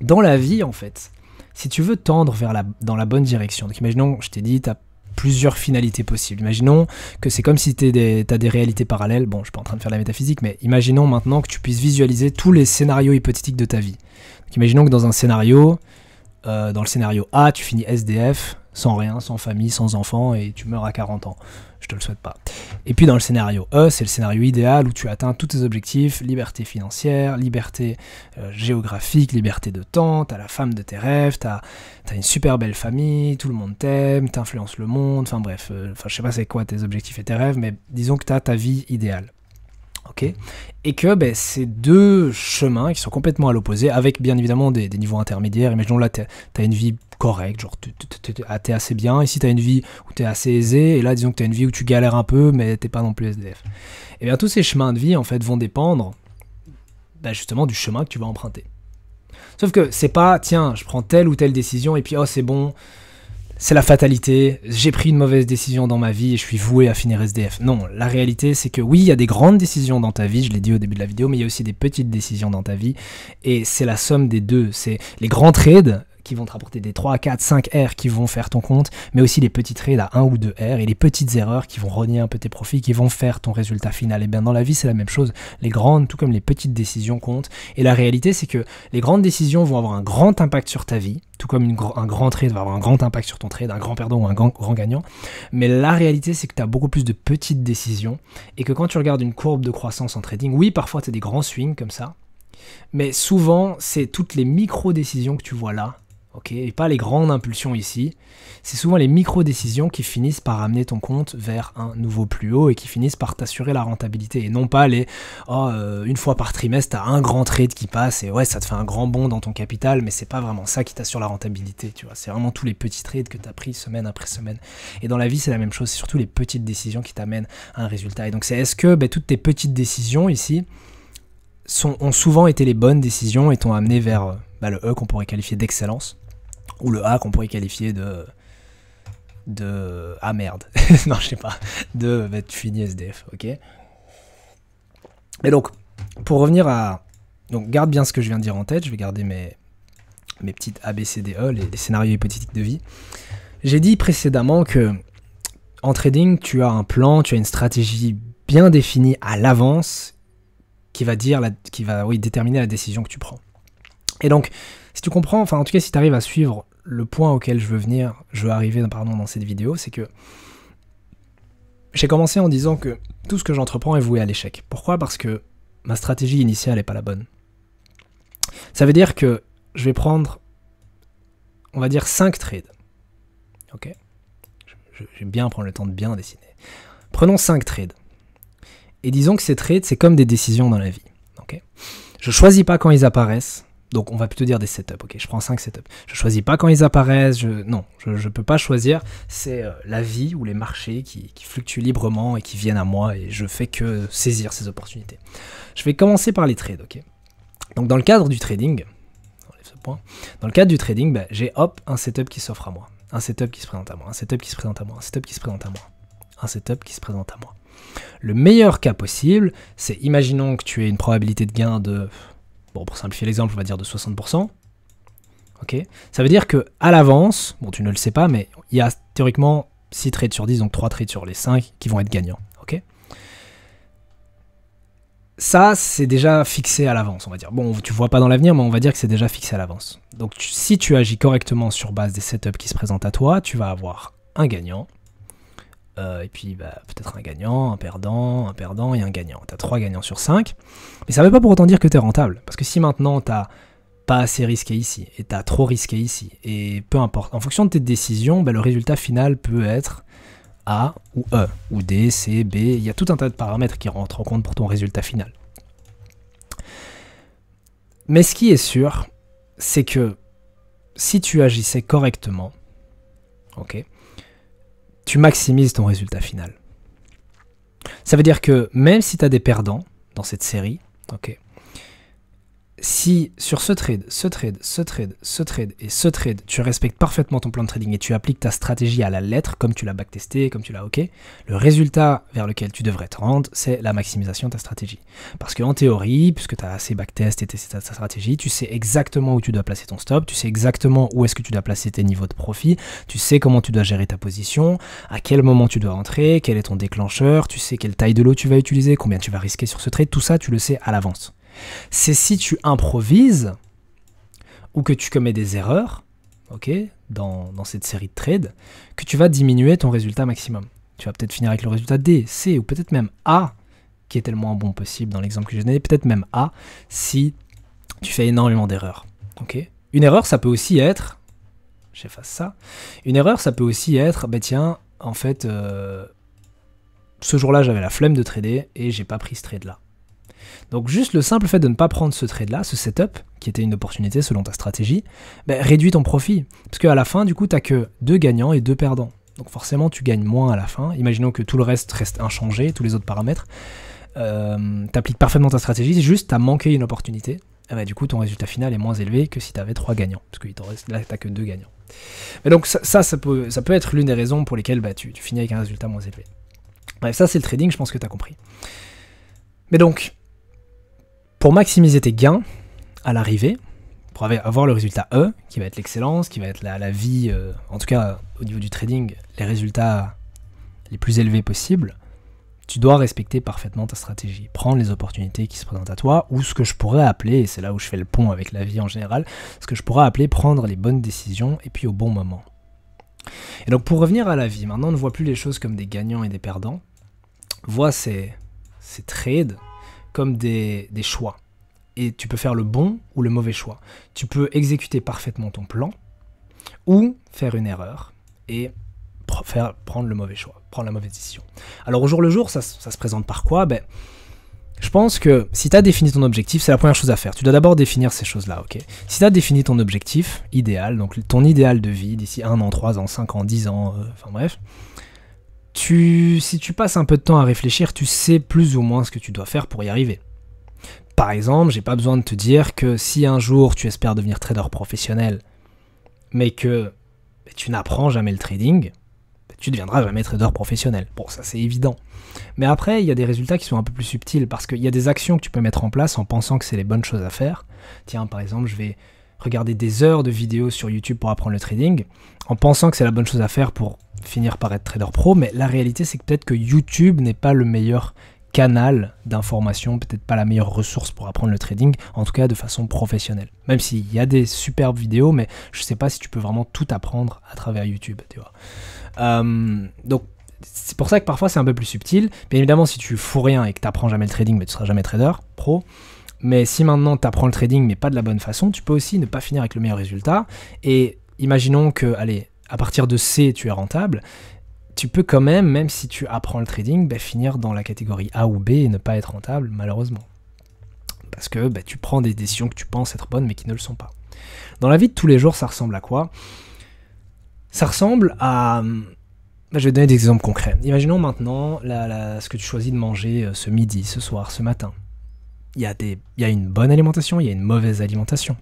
dans la vie en fait, si tu veux tendre dans la bonne direction, donc imaginons, je t'ai dit, tu as plusieurs finalités possibles. Imaginons que c'est comme si tu as des réalités parallèles. Bon, je suis pas en train de faire la métaphysique, mais imaginons maintenant que tu puisses visualiser tous les scénarios hypothétiques de ta vie. Donc imaginons que dans un scénario, dans le scénario A, tu finis SDF, sans rien, sans famille, sans enfant, et tu meurs à 40 ans. Je te le souhaite pas. Et puis dans le scénario E, c'est le scénario idéal où tu atteins tous tes objectifs, liberté financière, liberté géographique, liberté de temps, t'as la femme de tes rêves, t'as une super belle famille, tout le monde t'aime, t'influences le monde, enfin bref, je sais pas c'est quoi tes objectifs et tes rêves, mais disons que t'as ta vie idéale. Okay. Et que c'est deux chemins qui sont complètement à l'opposé, avec bien évidemment des niveaux intermédiaires. Imaginons là, tu as une vie correcte, genre t'es assez bien. Ici, tu as une vie où tu es assez aisé, et là, disons que tu as une vie où tu galères un peu, mais t'es pas non plus SDF. Et bien, tous ces chemins de vie, en fait, vont dépendre justement du chemin que tu vas emprunter. Sauf que c'est pas, tiens, je prends telle ou telle décision et puis oh c'est bon, c'est la fatalité, j'ai pris une mauvaise décision dans ma vie et je suis voué à finir SDF. Non, la réalité c'est que oui, il y a des grandes décisions dans ta vie, je l'ai dit au début de la vidéo, mais il y a aussi des petites décisions dans ta vie et c'est la somme des deux. C'est les grands trades qui vont te rapporter des 3, 4, 5 R qui vont faire ton compte, mais aussi les petits trades à 1 ou 2 R et les petites erreurs qui vont renier un peu tes profits, qui vont faire ton résultat final. Et bien dans la vie, c'est la même chose. Les grandes, tout comme les petites décisions comptent. Et la réalité, c'est que les grandes décisions vont avoir un grand impact sur ta vie, tout comme un grand trade va avoir un grand impact sur ton trade, un grand perdant ou un grand gagnant. Mais la réalité, c'est que tu as beaucoup plus de petites décisions et que quand tu regardes une courbe de croissance en trading, oui, parfois tu as des grands swings comme ça, mais souvent, c'est toutes les micro-décisions que tu vois là, ok, et pas les grandes impulsions ici. C'est souvent les micro-décisions qui finissent par amener ton compte vers un nouveau plus haut et qui finissent par t'assurer la rentabilité. Et non pas les une fois par trimestre, t'as un grand trade qui passe et ouais, ça te fait un grand bond dans ton capital, mais c'est pas vraiment ça qui t'assure la rentabilité, tu vois. C'est vraiment tous les petits trades que t'as pris semaine après semaine. Et dans la vie, c'est la même chose, c'est surtout les petites décisions qui t'amènent à un résultat. Et donc, c'est est-ce que toutes tes petites décisions ici ont souvent été les bonnes décisions et t'ont amené vers le E qu'on pourrait qualifier d'excellence, ou le A qu'on pourrait qualifier de ah merde, non je sais pas, tu finis SDF, ok. Et donc, pour revenir à, donc garde bien ce que je viens de dire en tête, je vais garder mes petites ABCDE, les scénarios hypothétiques de vie. J'ai dit précédemment que en trading, tu as un plan, tu as une stratégie bien définie à l'avance qui va déterminer la décision que tu prends. Et donc, si tu comprends, enfin en tout cas si tu arrives à suivre le point auquel je veux arriver dans cette vidéo, c'est que j'ai commencé en disant que tout ce que j'entreprends est voué à l'échec. Pourquoi ? Parce que ma stratégie initiale n'est pas la bonne. Ça veut dire que je vais prendre, on va dire 5 trades. Ok ? Je vais bien prendre le temps de bien dessiner. Prenons 5 trades. Et disons que ces trades, c'est comme des décisions dans la vie. Okay ? Je ne choisis pas quand ils apparaissent. Donc on va plutôt dire des setups, ok, je prends 5 setups. Je choisis pas quand ils apparaissent, je peux pas choisir, c'est la vie ou les marchés qui fluctuent librement et qui viennent à moi et je fais que saisir ces opportunités. Je vais commencer par les trades, ok. Donc dans le cadre du trading, enlève ce point, dans le cadre du trading, j'ai un setup qui s'offre à moi, un setup qui se présente à moi, un setup qui se présente à moi, un setup qui se présente à moi, un setup qui se présente à moi. Le meilleur cas possible, c'est imaginons que tu aies une probabilité de gain de... Bon, pour simplifier l'exemple, on va dire de 60%. Ok. Ça veut dire que à l'avance, bon, tu ne le sais pas, mais il y a théoriquement 6 trades sur 10, donc 3 trades sur les 5 qui vont être gagnants. Ok. Ça, c'est déjà fixé à l'avance, on va dire. Bon, tu vois pas dans l'avenir, mais on va dire que c'est déjà fixé à l'avance. Donc, si tu agis correctement sur base des setups qui se présentent à toi, tu vas avoir un gagnant. Et puis peut-être un gagnant, un perdant et un gagnant. Tu as 3 gagnants sur 5. Mais ça ne veut pas pour autant dire que tu es rentable. Parce que si maintenant tu n'as pas assez risqué ici, et tu as trop risqué ici, et peu importe, en fonction de tes décisions, le résultat final peut être A ou E, ou D, C, B. Il y a tout un tas de paramètres qui rentrent en compte pour ton résultat final. Mais ce qui est sûr, c'est que si tu agissais correctement, ok, tu maximises ton résultat final. Ça veut dire que même si tu as des perdants dans cette série, ok, si sur ce trade, et ce trade, tu respectes parfaitement ton plan de trading et tu appliques ta stratégie à la lettre, comme tu l'as backtesté, comme tu l'as ok, le résultat vers lequel tu devrais te rendre, c'est la maximisation de ta stratégie. Parce qu'en théorie, puisque tu as assez backtest et testé ta stratégie, tu sais exactement où tu dois placer ton stop, tu sais exactement où est-ce que tu dois placer tes niveaux de profit, tu sais comment tu dois gérer ta position, à quel moment tu dois rentrer, quel est ton déclencheur, tu sais quelle taille de lot tu vas utiliser, combien tu vas risquer sur ce trade, tout ça tu le sais à l'avance. C'est si tu improvises ou que tu commets des erreurs, ok, dans cette série de trades, que tu vas diminuer ton résultat maximum. Tu vas peut-être finir avec le résultat D, C ou peut-être même A, qui est tellement bon possible dans l'exemple que j'ai donné, peut-être même A si tu fais énormément d'erreurs. Okay. Une erreur, ça peut aussi être, j'efface ça, une erreur, ça peut aussi être, tiens, en fait, ce jour-là, j'avais la flemme de trader et j'ai pas pris ce trade-là. Donc juste le simple fait de ne pas prendre ce trade-là, ce setup, qui était une opportunité selon ta stratégie, réduit ton profit. Parce qu'à la fin, du coup, tu n'as que 2 gagnants et 2 perdants. Donc forcément, tu gagnes moins à la fin. Imaginons que tout le reste inchangé, tous les autres paramètres. Tu appliques parfaitement ta stratégie, c'est juste tu as manqué une opportunité. eh ben, du coup ton résultat final est moins élevé que si tu avais 3 gagnants, parce que là tu n'as que 2 gagnants. Et donc ça peut être l'une des raisons pour lesquelles tu finis avec un résultat moins élevé. Bref, ça c'est le trading, je pense que tu as compris. Mais donc, pour maximiser tes gains à l'arrivée, pour avoir le résultat E, qui va être l'excellence, qui va être la vie, en tout cas au niveau du trading, les résultats les plus élevés possibles, tu dois respecter parfaitement ta stratégie, prendre les opportunités qui se présentent à toi, ou ce que je pourrais appeler, et c'est là où je fais le pont avec la vie en général, ce que je pourrais appeler prendre les bonnes décisions et puis au bon moment. Et donc pour revenir à la vie, maintenant on ne voit plus les choses comme des gagnants et des perdants, vois ces trades comme des choix. Et tu peux faire le bon ou le mauvais choix. Tu peux exécuter parfaitement ton plan, ou faire une erreur, et prendre le mauvais choix, prendre la mauvaise décision. Alors au jour le jour, ça se présente par quoi? Je pense que si tu as défini ton objectif, c'est la première chose à faire. Tu dois d'abord définir ces choses-là, ok? Si tu as défini ton objectif idéal, donc ton idéal de vie d'ici 1 an, 3 ans, 5 ans, 10 ans, enfin bref, si tu passes un peu de temps à réfléchir, tu sais plus ou moins ce que tu dois faire pour y arriver. Par exemple, j'ai pas besoin de te dire que si un jour tu espères devenir trader professionnel, mais que tu n'apprends jamais le trading, tu ne deviendras jamais trader professionnel. Bon, ça c'est évident. Mais après, il y a des résultats qui sont un peu plus subtils, parce qu'il y a des actions que tu peux mettre en place en pensant que c'est les bonnes choses à faire. Tiens, par exemple, je vais regarder des heures de vidéos sur YouTube pour apprendre le trading, en pensant que c'est la bonne chose à faire pour finir par être trader pro, mais la réalité c'est que peut-être que YouTube n'est pas le meilleur canal d'information, peut-être pas la meilleure ressource pour apprendre le trading, en tout cas de façon professionnelle. Même s'il y a des superbes vidéos, mais je sais pas si tu peux vraiment tout apprendre à travers YouTube, tu vois. Donc c'est pour ça que parfois c'est un peu plus subtil. Bien évidemment, si tu fous rien et que tu n'apprends jamais le trading, mais tu seras jamais trader pro. Mais si maintenant tu apprends le trading mais pas de la bonne façon, tu peux aussi ne pas finir avec le meilleur résultat. Et imaginons que, allez, à partir de C, tu es rentable. Tu peux quand même si tu apprends le trading, finir dans la catégorie A ou B et ne pas être rentable, malheureusement. Parce que tu prends des décisions que tu penses être bonnes, mais qui ne le sont pas. Dans la vie de tous les jours, ça ressemble à quoi? Ça ressemble à... Je vais te donner des exemples concrets. Imaginons maintenant ce que tu choisis de manger ce midi, ce soir, ce matin. Il y a une bonne alimentation, il y a une mauvaise alimentation.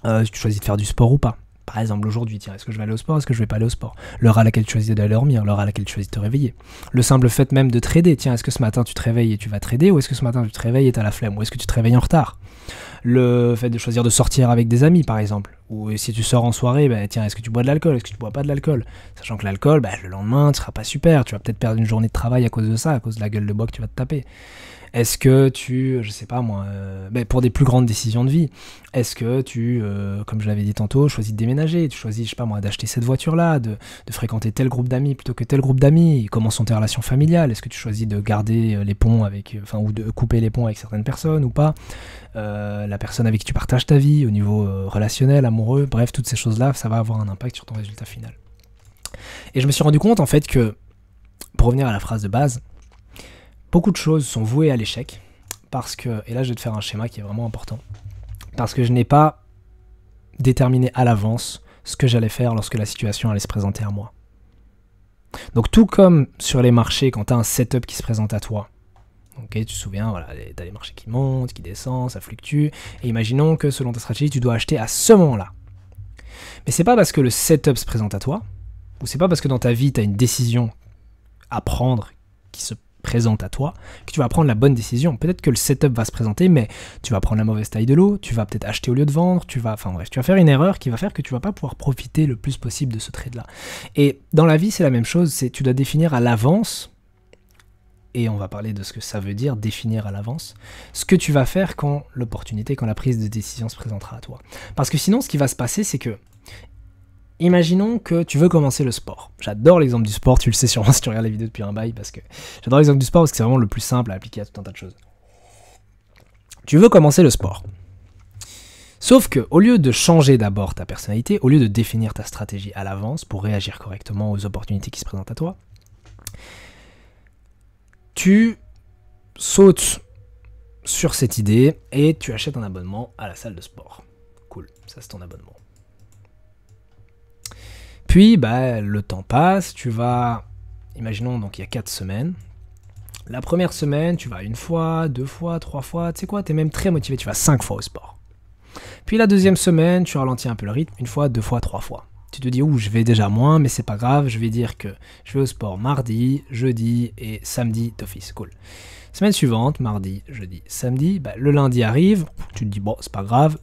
Tu choisis de faire du sport ou pas. Par exemple, aujourd'hui, tiens, est-ce que je vais aller au sport, est-ce que je vais pas aller au sport? L'heure à laquelle tu choisis d'aller dormir, l'heure à laquelle tu choisis de te réveiller. Le simple fait même de trader, tiens, est-ce que ce matin tu te réveilles et tu vas trader, ou est-ce que ce matin tu te réveilles et t'as la flemme, ou est-ce que tu te réveilles en retard? Le fait de choisir de sortir avec des amis, par exemple, ou si tu sors en soirée, tiens, est-ce que tu bois de l'alcool, est-ce que tu bois pas de l'alcool? Sachant que l'alcool, le lendemain, tu seras pas super, tu vas peut-être perdre une journée de travail à cause de ça, à cause de la gueule de bois que tu vas te taper. Est-ce que je sais pas moi, pour des plus grandes décisions de vie, est-ce que tu, comme je l'avais dit tantôt, choisis de déménager, tu choisis, je sais pas moi, d'acheter cette voiture-là, de fréquenter tel groupe d'amis plutôt que tel groupe d'amis, comment sont tes relations familiales, est-ce que tu choisis de garder les ponts avec, ou de couper les ponts avec certaines personnes ou pas, la personne avec qui tu partages ta vie au niveau relationnel, amoureux, bref, toutes ces choses-là, ça va avoir un impact sur ton résultat final. Et je me suis rendu compte en fait que, pour revenir à la phrase de base, beaucoup de choses sont vouées à l'échec, parce que, et là je vais te faire un schéma qui est vraiment important, parce que je n'ai pas déterminé à l'avance ce que j'allais faire lorsque la situation allait se présenter à moi. Donc tout comme sur les marchés, quand tu as un setup qui se présente à toi, okay, tu te souviens, voilà, tu as les marchés qui montent, qui descendent, ça fluctue, et imaginons que selon ta stratégie, tu dois acheter à ce moment-là. Mais c'est pas parce que le setup se présente à toi, ou c'est pas parce que dans ta vie, tu as une décision à prendre qui se présente à toi, que tu vas prendre la bonne décision. Peut-être que le setup va se présenter, mais tu vas prendre la mauvaise taille de l'eau, tu vas peut-être acheter au lieu de vendre, tu vas faire une erreur qui va faire que tu vas pas pouvoir profiter le plus possible de ce trade-là. Et dans la vie, c'est la même chose, tu dois définir à l'avance, et on va parler de ce que ça veut dire, définir à l'avance, ce que tu vas faire quand l'opportunité, quand la prise de décision se présentera à toi. Parce que sinon, ce qui va se passer, c'est que imaginons que tu veux commencer le sport. J'adore l'exemple du sport, tu le sais sûrement si tu regardes les vidéos depuis un bail, parce que j'adore l'exemple du sport parce que c'est vraiment le plus simple à appliquer à tout un tas de choses. Tu veux commencer le sport. Sauf que, au lieu de changer d'abord ta personnalité, au lieu de définir ta stratégie à l'avance pour réagir correctement aux opportunités qui se présentent à toi, tu sautes sur cette idée et tu achètes un abonnement à la salle de sport. Cool, ça c'est ton abonnement. Puis, le temps passe, tu vas, imaginons, donc il y a 4 semaines. La première semaine, tu vas 1 fois, 2 fois, 3 fois, tu sais quoi, tu es même très motivé, tu vas 5 fois au sport. Puis la deuxième semaine, tu ralentis un peu le rythme, 1 fois, 2 fois, 3 fois. Tu te dis, ouh, je vais déjà moins, mais c'est pas grave, je vais dire que je vais au sport mardi, jeudi et samedi d'office. Cool. Semaine suivante, mardi, jeudi, samedi, le lundi arrive, tu te dis, bon, c'est pas grave,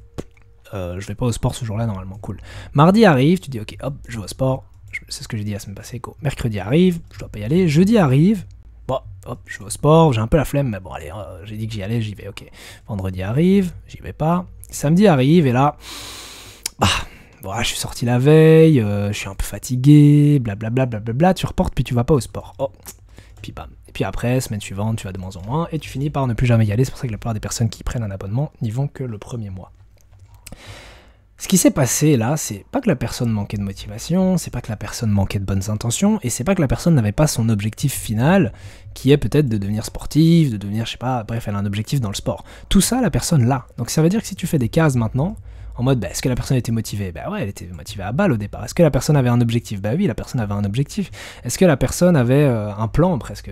je vais pas au sport ce jour-là normalement, cool. Mardi arrive, tu te dis, ok, hop, je vais au sport, c'est ce que j'ai dit la semaine passée, cool. Mercredi arrive, je dois pas y aller, jeudi arrive, bon, hop, je vais au sport, j'ai un peu la flemme, mais bon, allez, j'ai dit que j'y allais, j'y vais, ok. Vendredi arrive, j'y vais pas, samedi arrive, et là, voilà, je suis sorti la veille, je suis un peu fatigué, blablabla, tu reportes, puis tu vas pas au sport. Oh, puis bam. Et puis après, semaine suivante, tu vas de moins en moins, et tu finis par ne plus jamais y aller. C'est pour ça que la plupart des personnes qui prennent un abonnement n'y vont que le premier mois. Ce qui s'est passé là, c'est pas que la personne manquait de motivation, c'est pas que la personne manquait de bonnes intentions, et c'est pas que la personne n'avait pas son objectif final, qui est peut-être de devenir sportive, de devenir, je sais pas, bref, elle a un objectif dans le sport. Tout ça, la personne l'a. Donc ça veut dire que si tu fais des cases maintenant, en mode, est-ce que la personne était motivée? Ouais, elle était motivée à balle au départ. Est-ce que la personne avait un objectif? Oui, la personne avait un objectif. Est-ce que la personne avait un plan presque?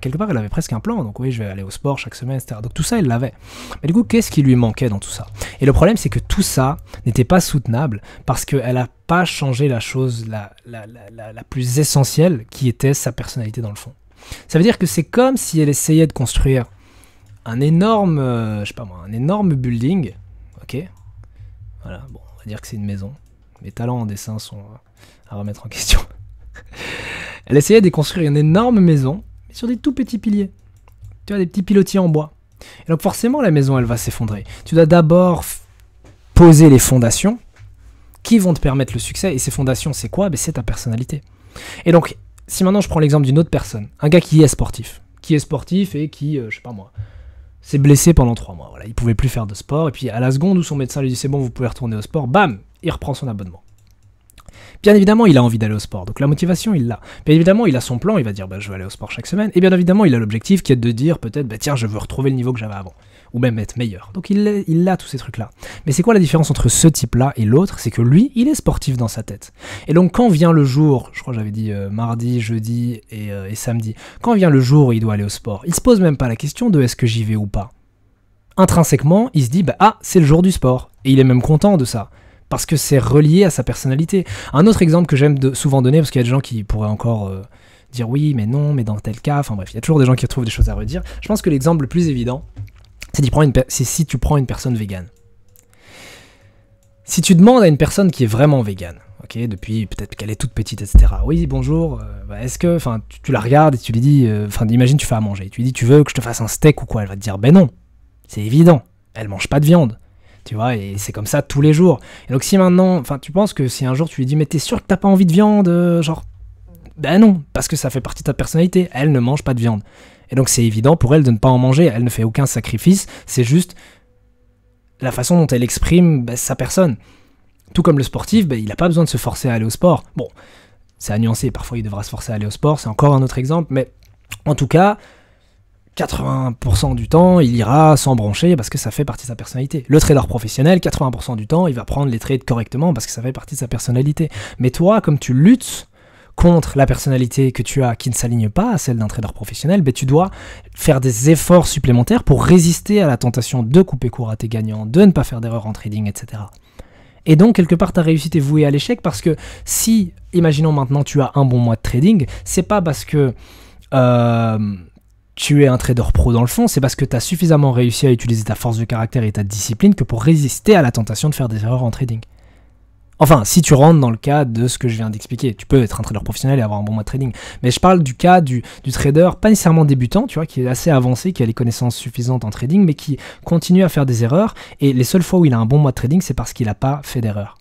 Quelque part, elle avait presque un plan. Donc oui, je vais aller au sport chaque semaine, etc. Donc tout ça, elle l'avait. Mais du coup, qu'est-ce qui lui manquait dans tout ça? Et le problème, c'est que tout ça n'était pas soutenable parce qu'elle n'a pas changé la chose la plus essentielle qui était sa personnalité dans le fond. Ça veut dire que c'est comme si elle essayait de construire un énorme, un énorme building, ok? Voilà, bon, on va dire que c'est une maison. Mes talents en dessin sont à remettre en question. Elle essayait de construire une énorme maison, mais sur des tout petits piliers. Tu vois, des petits pilotis en bois. Et donc forcément, la maison, elle va s'effondrer. Tu dois d'abord poser les fondations qui vont te permettre le succès. Et ces fondations, c'est quoi? C'est ta personnalité. Et donc, si maintenant je prends l'exemple d'une autre personne, un gars qui est sportif et qui, je sais pas moi, s'est blessé pendant 3 mois. Voilà, il pouvait plus faire de sport. Et puis à la seconde où son médecin lui dit c'est bon, vous pouvez retourner au sport, bam, il reprend son abonnement. Bien évidemment, il a envie d'aller au sport. Donc la motivation, il l'a. Bien évidemment, il a son plan. Il va dire je vais aller au sport chaque semaine. Et bien évidemment, il a l'objectif qui est de dire peut-être tiens, je veux retrouver le niveau que j'avais avant. Ou même être meilleur. Donc il a tous ces trucs-là. Mais c'est quoi la différence entre ce type-là et l'autre? C'est que lui, il est sportif dans sa tête. Et donc quand vient le jour, je crois que j'avais dit mardi, jeudi et samedi, quand vient le jour où il doit aller au sport, il se pose même pas la question de est-ce que j'y vais ou pas. Intrinsèquement, il se dit c'est le jour du sport. Et il est même content de ça. Parce que c'est relié à sa personnalité. Un autre exemple que j'aime souvent donner, parce qu'il y a des gens qui pourraient encore dire oui, mais non, mais dans tel cas, enfin bref, il y a toujours des gens qui retrouvent des choses à redire. Je pense que l'exemple le plus évident, c'est si tu prends une personne végane. Si tu demandes à une personne qui est vraiment végane, ok, depuis peut-être qu'elle est toute petite, etc. Oui, bonjour, est-ce que, tu la regardes et tu lui dis, imagine tu fais à manger, tu lui dis tu veux que je te fasse un steak ou quoi, elle va te dire non, c'est évident, elle mange pas de viande, tu vois, et c'est comme ça tous les jours. Et donc si maintenant, tu penses que si un jour tu lui dis mais t'es sûr que t'as pas envie de viande, non, parce que ça fait partie de ta personnalité, elle ne mange pas de viande. Et donc c'est évident pour elle de ne pas en manger, elle ne fait aucun sacrifice, c'est juste la façon dont elle exprime sa personne. Tout comme le sportif, il n'a pas besoin de se forcer à aller au sport. Bon, c'est à nuancer, parfois il devra se forcer à aller au sport, c'est encore un autre exemple, mais en tout cas, 80% du temps, il ira sans broncher parce que ça fait partie de sa personnalité. Le trader professionnel, 80% du temps, il va prendre les trades correctement parce que ça fait partie de sa personnalité. Mais toi, comme tu luttes contre la personnalité que tu as qui ne s'aligne pas à celle d'un trader professionnel, tu dois faire des efforts supplémentaires pour résister à la tentation de couper court à tes gagnants, de ne pas faire d'erreurs en trading, etc. Et donc, quelque part, ta réussite est vouée à l'échec parce que si, imaginons maintenant, tu as un bon mois de trading, c'est pas parce que tu es un trader pro dans le fond, c'est parce que tu as suffisamment réussi à utiliser ta force de caractère et ta discipline que pour résister à la tentation de faire des erreurs en trading. Enfin, si tu rentres dans le cas de ce que je viens d'expliquer, tu peux être un trader professionnel et avoir un bon mois de trading. Mais je parle du cas du trader, pas nécessairement débutant, tu vois, qui est assez avancé, qui a les connaissances suffisantes en trading, mais qui continue à faire des erreurs. Et les seules fois où il a un bon mois de trading, c'est parce qu'il n'a pas fait d'erreur.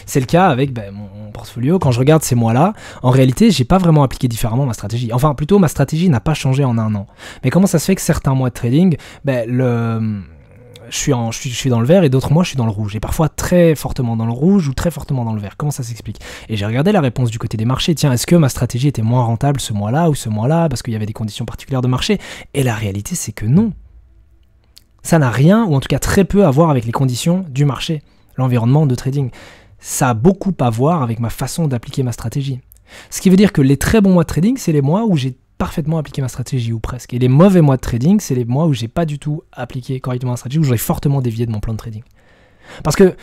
C'est le cas avec mon portfolio. Quand je regarde ces mois-là, en réalité, j'ai pas vraiment appliqué différemment ma stratégie. Enfin, plutôt, ma stratégie n'a pas changé en un an. Mais comment ça se fait que certains mois de trading, je suis dans le vert et d'autres mois je suis dans le rouge, et parfois très fortement dans le rouge ou très fortement dans le vert. Comment ça s'explique? Et j'ai regardé la réponse du côté des marchés. Tiens, est-ce que ma stratégie était moins rentable ce mois-là ou ce mois-là parce qu'il y avait des conditions particulières de marché? Et la réalité, c'est que non. Ça n'a rien, ou en tout cas très peu à voir avec les conditions du marché, l'environnement de trading. Ça a beaucoup à voir avec ma façon d'appliquer ma stratégie. Ce qui veut dire que les très bons mois de trading, c'est les mois où j'ai parfaitement appliqué ma stratégie, ou presque. Et les mauvais mois de trading, c'est les mois où j'ai pas du tout appliqué correctement ma stratégie, où j'aurais fortement dévié de mon plan de trading. Parce que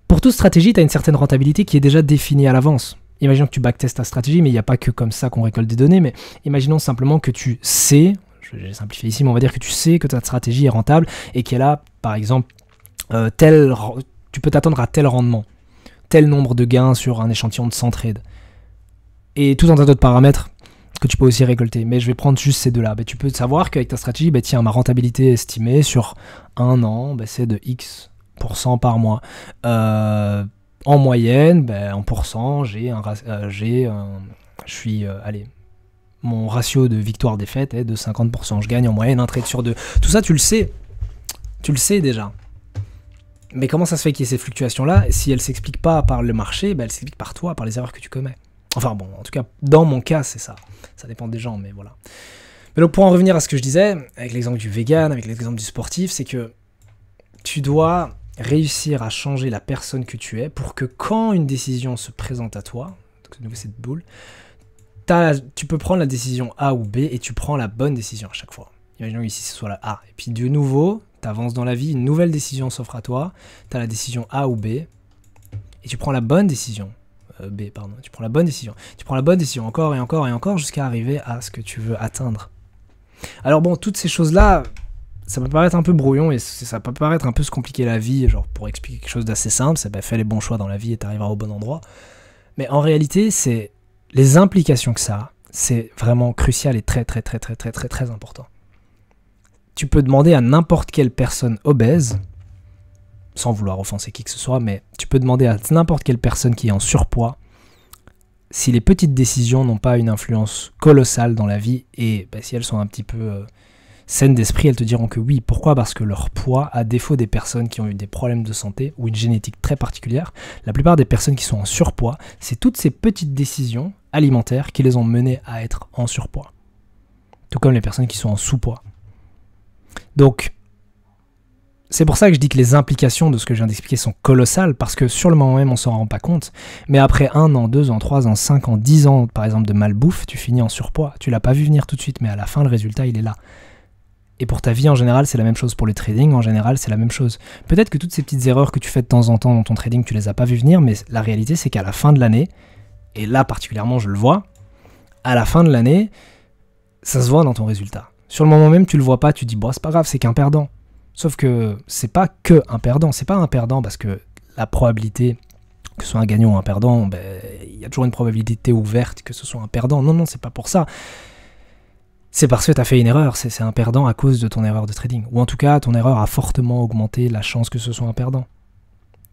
pour toute stratégie, tu as une certaine rentabilité qui est déjà définie à l'avance. Imaginons que tu backtestes ta stratégie, mais il n'y a pas que comme ça qu'on récolte des données, mais imaginons simplement que tu sais, je vais simplifier ici, mais on va dire que tu sais que ta stratégie est rentable et qu'elle a, par exemple, tu peux t'attendre à tel rendement, tel nombre de gains sur un échantillon de 100 trades. Et tout un tas d'autres paramètres que tu peux aussi récolter. Mais je vais prendre juste ces deux-là. Tu peux savoir qu'avec ta stratégie, tiens, ma rentabilité estimée sur un an, c'est de X% par mois. En moyenne, en pourcent, mon ratio de victoire-défaite est de 50%. Je gagne en moyenne un trade sur deux. Tout ça, tu le sais. Tu le sais déjà. Mais comment ça se fait qu'il y ait ces fluctuations-là? Si elles ne s'expliquent pas par le marché, elles s'expliquent par toi, par les erreurs que tu commets. Enfin bon, en tout cas, dans mon cas, c'est ça. Ça dépend des gens, mais voilà. Mais donc, pour en revenir à ce que je disais, avec l'exemple du vegan, avec l'exemple du sportif, c'est que tu dois réussir à changer la personne que tu es pour que quand une décision se présente à toi, donc de nouveau cette boule, tu peux prendre la décision A ou B et tu prends la bonne décision à chaque fois. Imaginons ici ce soit la A. Et puis de nouveau, tu avances dans la vie, une nouvelle décision s'offre à toi, tu as la décision A ou B, et tu prends la bonne décision. Tu prends la bonne décision. Tu prends la bonne décision encore et encore et encore jusqu'à arriver à ce que tu veux atteindre. Alors bon, toutes ces choses-là, ça peut paraître un peu brouillon et ça peut paraître un peu se compliquer la vie, genre pour expliquer quelque chose d'assez simple, c'est fais les bons choix dans la vie et t'arriveras au bon endroit. Mais en réalité, c'est les implications que ça a, c'est vraiment crucial et très très très très très très très important. Tu peux demander à n'importe quelle personne obèse, sans vouloir offenser qui que ce soit, mais tu peux demander à n'importe quelle personne qui est en surpoids si les petites décisions n'ont pas une influence colossale dans la vie et si elles sont un petit peu saines d'esprit, elles te diront que oui. Pourquoi? Parce que leur poids, à défaut des personnes qui ont eu des problèmes de santé ou une génétique très particulière, la plupart des personnes qui sont en surpoids, c'est toutes ces petites décisions alimentaires qui les ont menées à être en surpoids. Tout comme les personnes qui sont en sous-poids. Donc, c'est pour ça que je dis que les implications de ce que je viens d'expliquer sont colossales, parce que sur le moment même, on s'en rend pas compte. Mais après 1 an, 2 ans, 3 ans, 5 ans, 10 ans, par exemple, de malbouffe, tu finis en surpoids. Tu l'as pas vu venir tout de suite, mais à la fin, le résultat, il est là. Et pour ta vie en général, c'est la même chose. Pour le trading, en général, c'est la même chose. Peut-être que toutes ces petites erreurs que tu fais de temps en temps dans ton trading, tu les as pas vu venir, mais la réalité, c'est qu'à la fin de l'année, et là particulièrement, je le vois, à la fin de l'année, ça se voit dans ton résultat. Sur le moment même, tu le vois pas, tu dis, bon, c'est pas grave, c'est qu'un perdant. Sauf que c'est pas que un perdant, c'est pas un perdant parce que la probabilité que ce soit un gagnant ou un perdant, il y a toujours une probabilité ouverte que ce soit un perdant. Non, c'est pas pour ça. C'est parce que tu as fait une erreur, c'est un perdant à cause de ton erreur de trading. Ou en tout cas, ton erreur a fortement augmenté la chance que ce soit un perdant.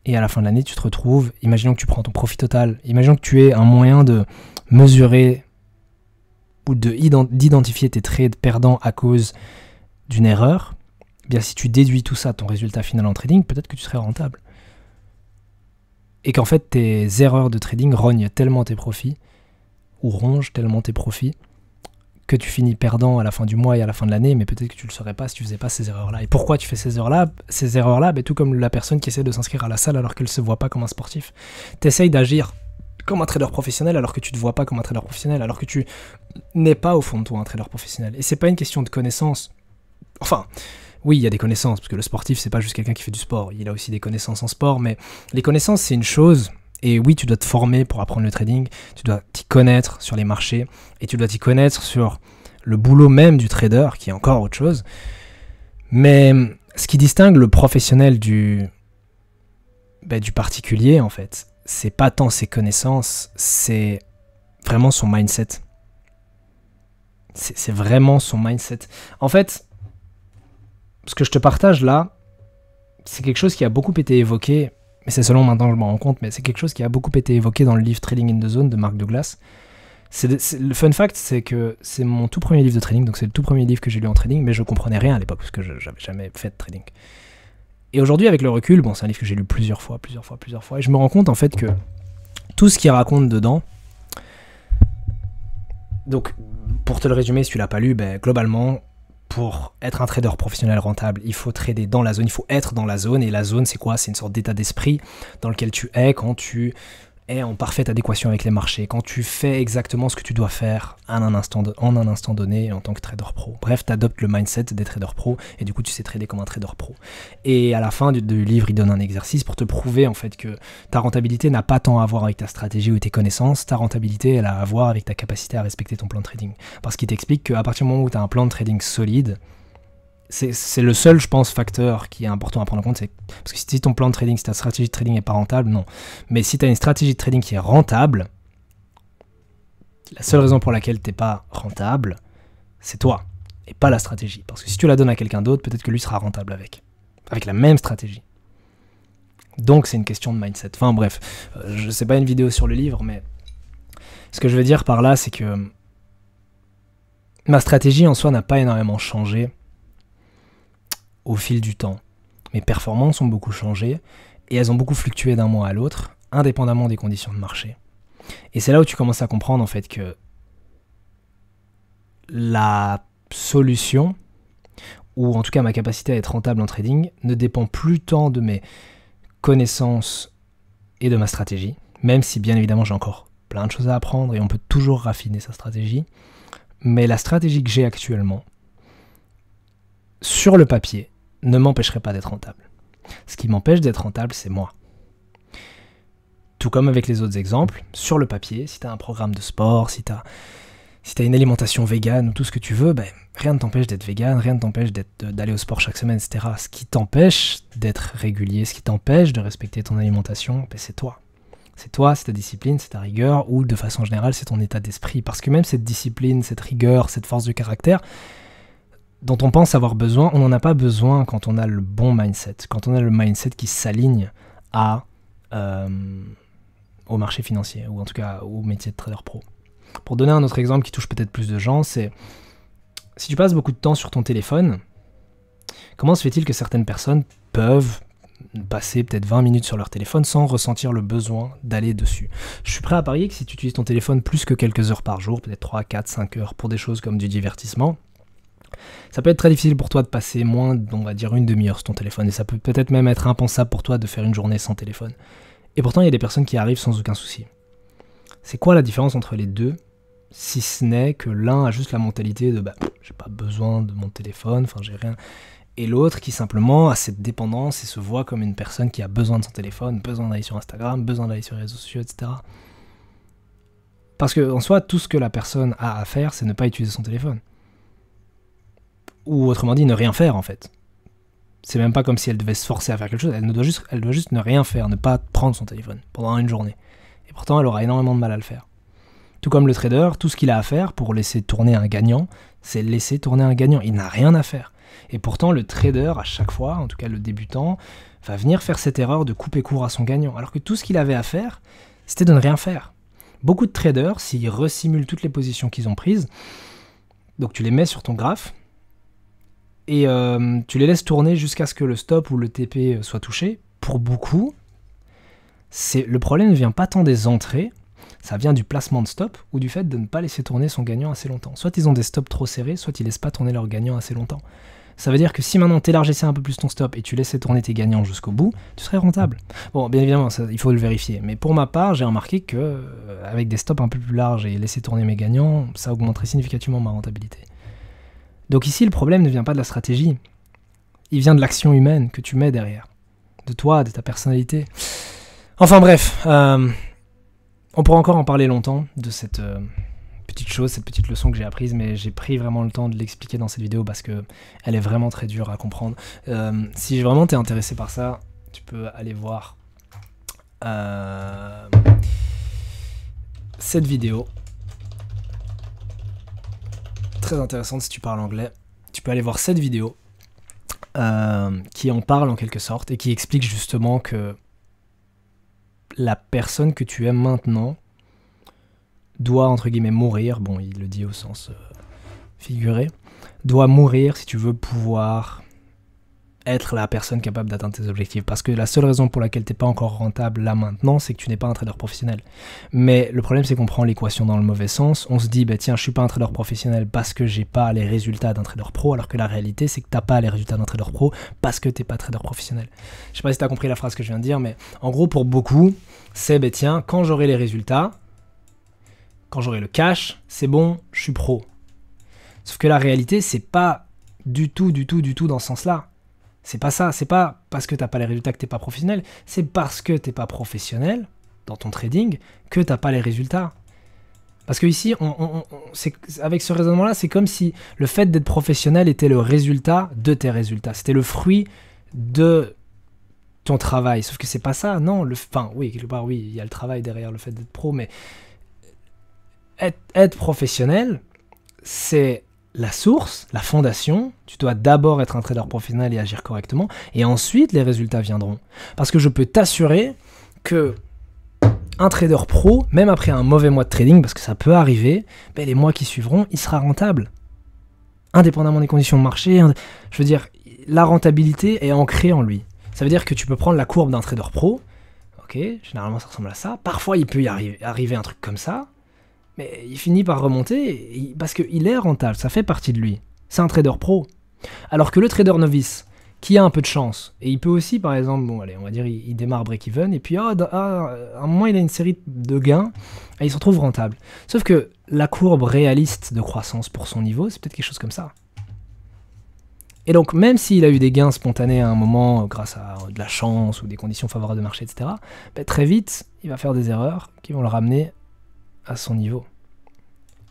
Et à la fin de l'année, tu te retrouves, imaginons que tu prends ton profit total, imaginons que tu aies un moyen de mesurer ou d'identifier tes trades perdants à cause d'une erreur. Bien, si tu déduis tout ça de ton résultat final en trading, peut-être que tu serais rentable. Et qu'en fait, tes erreurs de trading rognent tellement tes profits, ou rongent tellement tes profits, que tu finis perdant à la fin du mois et à la fin de l'année, mais peut-être que tu ne le saurais pas si tu faisais pas ces erreurs-là. Et pourquoi tu fais ces erreurs-là, tout comme la personne qui essaie de s'inscrire à la salle alors qu'elle ne se voit pas comme un sportif. Tu essayes d'agir comme un trader professionnel alors que tu ne te vois pas comme un trader professionnel, alors que tu n'es pas au fond de toi un trader professionnel. Et c'est pas une question de connaissance. Enfin... Oui, il y a des connaissances, parce que le sportif, c'est pas juste quelqu'un qui fait du sport. Il a aussi des connaissances en sport, mais les connaissances, c'est une chose. Et oui, tu dois te former pour apprendre le trading, tu dois t'y connaître sur les marchés, et tu dois t'y connaître sur le boulot même du trader, qui est encore autre chose. Mais ce qui distingue le professionnel du particulier, en fait, c'est pas tant ses connaissances, c'est vraiment son mindset. C'est vraiment son mindset. En fait... Ce que je te partage là, c'est quelque chose qui a beaucoup été évoqué, mais c'est seulement maintenant que je m'en rends compte, mais c'est quelque chose qui a beaucoup été évoqué dans le livre Trading in the Zone de Mark Douglas. Le fun fact, c'est que c'est mon tout premier livre de trading, donc c'est le tout premier livre que j'ai lu en trading, mais je comprenais rien à l'époque, parce que je n'avais jamais fait de trading. Et aujourd'hui, avec le recul, c'est un livre que j'ai lu plusieurs fois, et je me rends compte en fait que tout ce qu'il raconte dedans, donc pour te le résumer, si tu l'as pas lu, globalement, pour être un trader professionnel rentable, il faut trader dans la zone, il faut être dans la zone. Et la zone, c'est quoi? C'est une sorte d'état d'esprit dans lequel tu es quand tu est en parfaite adéquation avec les marchés, quand tu fais exactement ce que tu dois faire en un instant donné en tant que trader pro. Bref, tu adoptes le mindset des traders pro et du coup tu sais trader comme un trader pro. Et à la fin du livre, il donne un exercice pour te prouver en fait que ta rentabilité n'a pas tant à voir avec ta stratégie ou tes connaissances, ta rentabilité elle a à voir avec ta capacité à respecter ton plan de trading. Parce qu'il t'explique qu'à partir du moment où tu as un plan de trading solide, c'est le seul, je pense, facteur qui est important à prendre en compte. Parce que si ton plan de trading, si ta stratégie de trading n'est pas rentable, non. Mais si tu as une stratégie de trading qui est rentable, la seule raison pour laquelle tu n'es pas rentable, c'est toi, et pas la stratégie. Parce que si tu la donnes à quelqu'un d'autre, peut-être que lui sera rentable avec la même stratégie. Donc c'est une question de mindset. Enfin bref, je sais pas une vidéo sur le livre, mais ce que je veux dire par là, c'est que ma stratégie en soi n'a pas énormément changé au fil du temps. Mes performances ont beaucoup changé et elles ont beaucoup fluctué d'un mois à l'autre, indépendamment des conditions de marché. Et c'est là où tu commences à comprendre en fait que la solution, ou en tout cas ma capacité à être rentable en trading, ne dépend plus tant de mes connaissances et de ma stratégie, même si bien évidemment j'ai encore plein de choses à apprendre et on peut toujours raffiner sa stratégie, mais la stratégie que j'ai actuellement, sur le papier, ne m'empêcherait pas d'être rentable. Ce qui m'empêche d'être rentable, c'est moi. Tout comme avec les autres exemples, sur le papier, si tu as un programme de sport, si tu as une alimentation végane ou tout ce que tu veux, rien ne t'empêche d'être végane, rien ne t'empêche d'aller au sport chaque semaine, etc. Ce qui t'empêche d'être régulier, ce qui t'empêche de respecter ton alimentation, c'est toi. C'est toi, c'est ta discipline, c'est ta rigueur, ou de façon générale, c'est ton état d'esprit. Parce que même cette discipline, cette rigueur, cette force de caractère, dont on pense avoir besoin, on n'en a pas besoin quand on a le bon mindset, quand on a le mindset qui s'aligne au marché financier, ou en tout cas au métier de trader pro. Pour donner un autre exemple qui touche peut-être plus de gens, c'est si tu passes beaucoup de temps sur ton téléphone, comment se fait-il que certaines personnes peuvent passer peut-être 20 minutes sur leur téléphone sans ressentir le besoin d'aller dessus? Je suis prêt à parier que si tu utilises ton téléphone plus que quelques heures par jour, peut-être 3, 4, 5 heures pour des choses comme du divertissement, ça peut être très difficile pour toi de passer moins, on va dire, une demi-heure sur ton téléphone. Et ça peut peut-être même être impensable pour toi de faire une journée sans téléphone. Et pourtant, il y a des personnes qui arrivent sans aucun souci. C'est quoi la différence entre les deux, si ce n'est que l'un a juste la mentalité de j'ai pas besoin de mon téléphone, enfin j'ai rien. Et l'autre qui simplement a cette dépendance et se voit comme une personne qui a besoin de son téléphone, besoin d'aller sur Instagram, besoin d'aller sur les réseaux sociaux, etc. Parce qu'en soi, tout ce que la personne a à faire, c'est ne pas utiliser son téléphone. Ou autrement dit, ne rien faire en fait. C'est même pas comme si elle devait se forcer à faire quelque chose, elle doit juste ne rien faire, ne pas prendre son téléphone pendant une journée. Et pourtant, elle aura énormément de mal à le faire. Tout comme le trader, tout ce qu'il a à faire pour laisser tourner un gagnant, c'est laisser tourner un gagnant. Il n'a rien à faire. Et pourtant, le trader, à chaque fois, en tout cas le débutant, va venir faire cette erreur de couper court à son gagnant. Alors que tout ce qu'il avait à faire, c'était de ne rien faire. Beaucoup de traders, s'ils resimulent toutes les positions qu'ils ont prises, donc tu les mets sur ton graphe, et tu les laisses tourner jusqu'à ce que le stop ou le TP soit touché. Pour beaucoup, le problème ne vient pas tant des entrées, ça vient du placement de stop ou du fait de ne pas laisser tourner son gagnant assez longtemps. Soit ils ont des stops trop serrés, soit ils laissent pas tourner leur gagnant assez longtemps. Ça veut dire que si maintenant tu élargissais un peu plus ton stop et tu laissais tourner tes gagnants jusqu'au bout, tu serais rentable. Bon, bien évidemment, il faut le vérifier. Mais pour ma part, j'ai remarqué que avec des stops un peu plus larges et laisser tourner mes gagnants, ça augmenterait significativement ma rentabilité. Donc ici, le problème ne vient pas de la stratégie. Il vient de l'action humaine que tu mets derrière. De toi, de ta personnalité. Enfin bref, on pourra encore en parler longtemps de cette petite chose, cette petite leçon que j'ai apprise, mais j'ai pris vraiment le temps de l'expliquer dans cette vidéo parce que elle est vraiment très dure à comprendre. Si vraiment t'es intéressé par ça, tu peux aller voir cette vidéo. Très intéressante si tu parles anglais. Tu peux aller voir cette vidéo qui en parle en quelque sorte et qui explique justement que la personne que tu aimes maintenant doit, entre guillemets, mourir, bon, il le dit au sens figuré, doit mourir si tu veux pouvoir être la personne capable d'atteindre tes objectifs. Parce que la seule raison pour laquelle tu n'es pas encore rentable là maintenant, c'est que tu n'es pas un trader professionnel. Mais le problème, c'est qu'on prend l'équation dans le mauvais sens. On se dit, bah, tiens, je suis pas un trader professionnel parce que j'ai pas les résultats d'un trader pro, alors que la réalité, c'est que tu n'as pas les résultats d'un trader pro parce que tu n'es pas trader professionnel. Je sais pas si tu as compris la phrase que je viens de dire, mais en gros, pour beaucoup, c'est, bah, tiens, quand j'aurai les résultats, quand j'aurai le cash, c'est bon, je suis pro. Sauf que la réalité, c'est pas du tout dans ce sens-là. C'est pas ça, c'est pas parce que t'as pas les résultats que t'es pas professionnel, c'est parce que t'es pas professionnel dans ton trading que t'as pas les résultats. Parce que ici, avec ce raisonnement-là, c'est comme si le fait d'être professionnel était le résultat de tes résultats. C'était le fruit de ton travail. Sauf que c'est pas ça, non. Enfin, oui, quelque part, oui, il y a le travail derrière le fait d'être pro, mais être professionnel, c'est la source, la fondation. Tu dois d'abord être un trader professionnel et agir correctement, et ensuite les résultats viendront. Parce que je peux t'assurer que un trader pro, même après un mauvais mois de trading, parce que ça peut arriver, ben les mois qui suivront, il sera rentable. Indépendamment des conditions de marché, je veux dire, la rentabilité est ancrée en lui. Ça veut dire que tu peux prendre la courbe d'un trader pro, ok, généralement ça ressemble à ça, parfois il peut y arriver un truc comme ça, mais il finit par remonter parce qu'il est rentable, ça fait partie de lui. C'est un trader pro. Alors que le trader novice, qui a un peu de chance, et il peut aussi, par exemple, bon allez, on va dire, il démarre break-even, et puis à un moment il a une série de gains, et il se retrouve rentable. Sauf que la courbe réaliste de croissance pour son niveau, c'est peut-être quelque chose comme ça. Et donc, même s'il a eu des gains spontanés à un moment, grâce à de la chance ou des conditions favorables de marché, etc., ben, très vite, il va faire des erreurs qui vont le ramener à son niveau.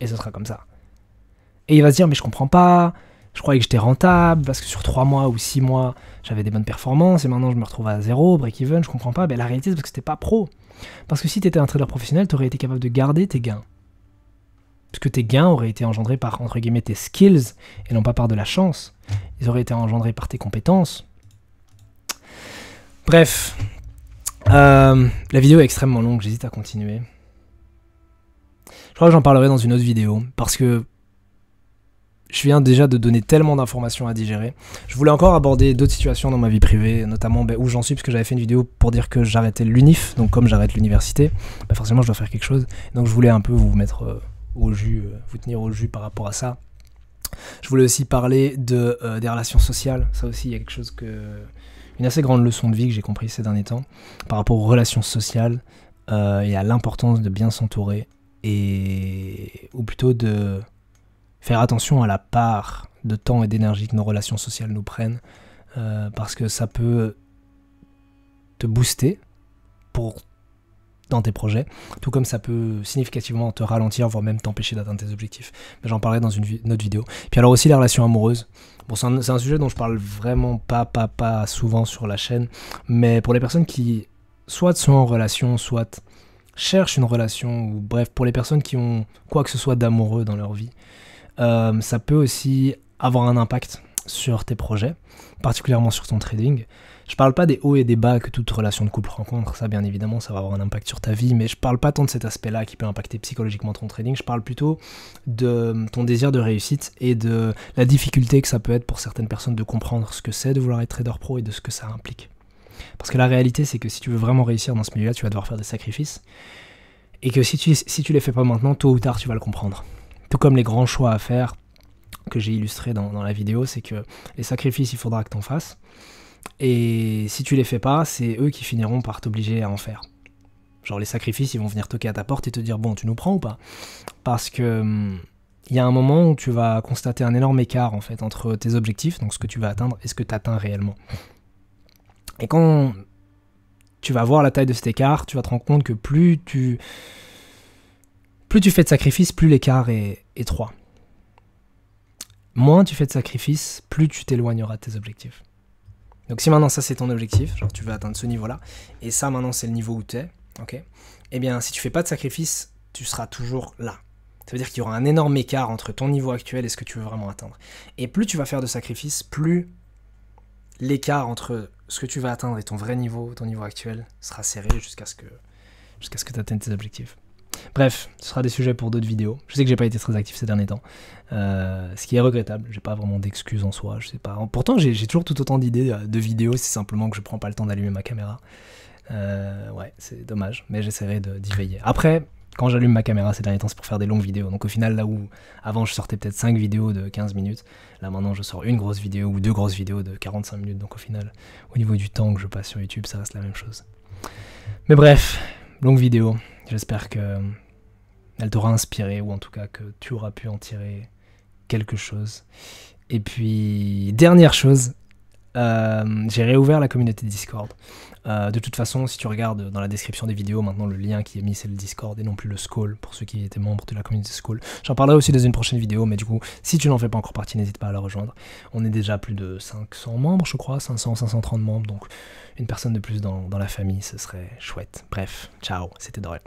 Et ce sera comme ça. Et il va se dire, mais je comprends pas, je croyais que j'étais rentable, parce que sur 3 mois ou 6 mois, j'avais des bonnes performances, et maintenant je me retrouve à 0, break-even, je comprends pas. Ben, la réalité, c'est parce que c'était pas pro. Parce que si tu étais un trader professionnel, tu aurais été capable de garder tes gains. Parce que tes gains auraient été engendrés par, entre guillemets, tes skills, et non pas par de la chance. Ils auraient été engendrés par tes compétences. Bref, la vidéo est extrêmement longue, j'hésite à continuer. Je crois que j'en parlerai dans une autre vidéo, parce que je viens déjà de donner tellement d'informations à digérer. Je voulais encore aborder d'autres situations dans ma vie privée, notamment où j'en suis, parce que j'avais fait une vidéo pour dire que j'arrêtais l'UNIF, donc comme j'arrête l'université, forcément je dois faire quelque chose. Donc je voulais un peu vous mettre au jus, vous tenir au jus par rapport à ça. Je voulais aussi parler des relations sociales. Ça aussi, il y a quelque chose une assez grande leçon de vie que j'ai compris ces derniers temps, par rapport aux relations sociales et à l'importance de bien s'entourer, ou plutôt de faire attention à la part de temps et d'énergie que nos relations sociales nous prennent, parce que ça peut te booster dans tes projets, tout comme ça peut significativement te ralentir, voire même t'empêcher d'atteindre tes objectifs. Mais j'en parlerai dans une autre vidéo. Puis alors aussi les relations amoureuses. Bon, c'est un sujet dont je parle vraiment pas souvent sur la chaîne, mais pour les personnes qui soit sont en relation, soit cherchent une relation, ou bref, pour les personnes qui ont quoi que ce soit d'amoureux dans leur vie, ça peut aussi avoir un impact sur tes projets, particulièrement sur ton trading. Je parle pas des hauts et des bas que toute relation de couple rencontre, ça bien évidemment ça va avoir un impact sur ta vie, mais je parle pas tant de cet aspect-là qui peut impacter psychologiquement ton trading, je parle plutôt de ton désir de réussite et de la difficulté que ça peut être pour certaines personnes de comprendre ce que c'est de vouloir être trader pro et de ce que ça implique. Parce que la réalité c'est que si tu veux vraiment réussir dans ce milieu-là, tu vas devoir faire des sacrifices, et que si tu les fais pas maintenant, tôt ou tard tu vas le comprendre. Tout comme les grands choix à faire que j'ai illustrés dans la vidéo, c'est que les sacrifices il faudra que t'en fasses. Et si tu les fais pas, c'est eux qui finiront par t'obliger à en faire. Genre les sacrifices, ils vont venir toquer à ta porte et te dire bon, tu nous prends ou pas? Parce que il y a un moment où tu vas constater un énorme écart en fait entre tes objectifs, donc ce que tu vas atteindre, et ce que tu atteins réellement. Et quand tu vas voir la taille de cet écart, tu vas te rendre compte que plus tu fais de sacrifices, plus l'écart est étroit. Moins tu fais de sacrifices, plus tu t'éloigneras de tes objectifs. Donc si maintenant ça c'est ton objectif, genre tu veux atteindre ce niveau-là, et ça maintenant c'est le niveau où tu es, ok, eh bien si tu fais pas de sacrifice, tu seras toujours là. Ça veut dire qu'il y aura un énorme écart entre ton niveau actuel et ce que tu veux vraiment atteindre. Et plus tu vas faire de sacrifices, plus l'écart entre ce que tu vas atteindre et ton vrai niveau, ton niveau actuel, sera serré jusqu'à ce que tu atteignes tes objectifs. Bref, ce sera des sujets pour d'autres vidéos. Je sais que j'ai pas été très actif ces derniers temps, ce qui est regrettable. J'ai pas vraiment d'excuses en soi, je sais pas. Pourtant, j'ai toujours tout autant d'idées de vidéos, c'est simplement que je prends pas le temps d'allumer ma caméra. Ouais, c'est dommage, mais j'essaierai d'y veiller. Après, quand j'allume ma caméra ces derniers temps, c'est pour faire des longues vidéos. Donc au final, là où avant je sortais peut-être 5 vidéos de 15 minutes, là maintenant je sors une grosse vidéo ou 2 grosses vidéos de 45 minutes. Donc au final, au niveau du temps que je passe sur YouTube, ça reste la même chose. Mais bref, longue vidéo. J'espère que elle t'aura inspiré, ou en tout cas que tu auras pu en tirer quelque chose. Et puis, dernière chose, j'ai réouvert la communauté Discord. De toute façon, si tu regardes dans la description des vidéos, maintenant le lien qui est mis c'est le Discord et non plus le Skoll, pour ceux qui étaient membres de la communauté Skoll. J'en parlerai aussi dans une prochaine vidéo, mais du coup, si tu n'en fais pas encore partie, n'hésite pas à la rejoindre. On est déjà plus de 500 membres, je crois, 500, 530 membres, donc une personne de plus dans la famille, ce serait chouette. Bref, ciao, c'était Dorian.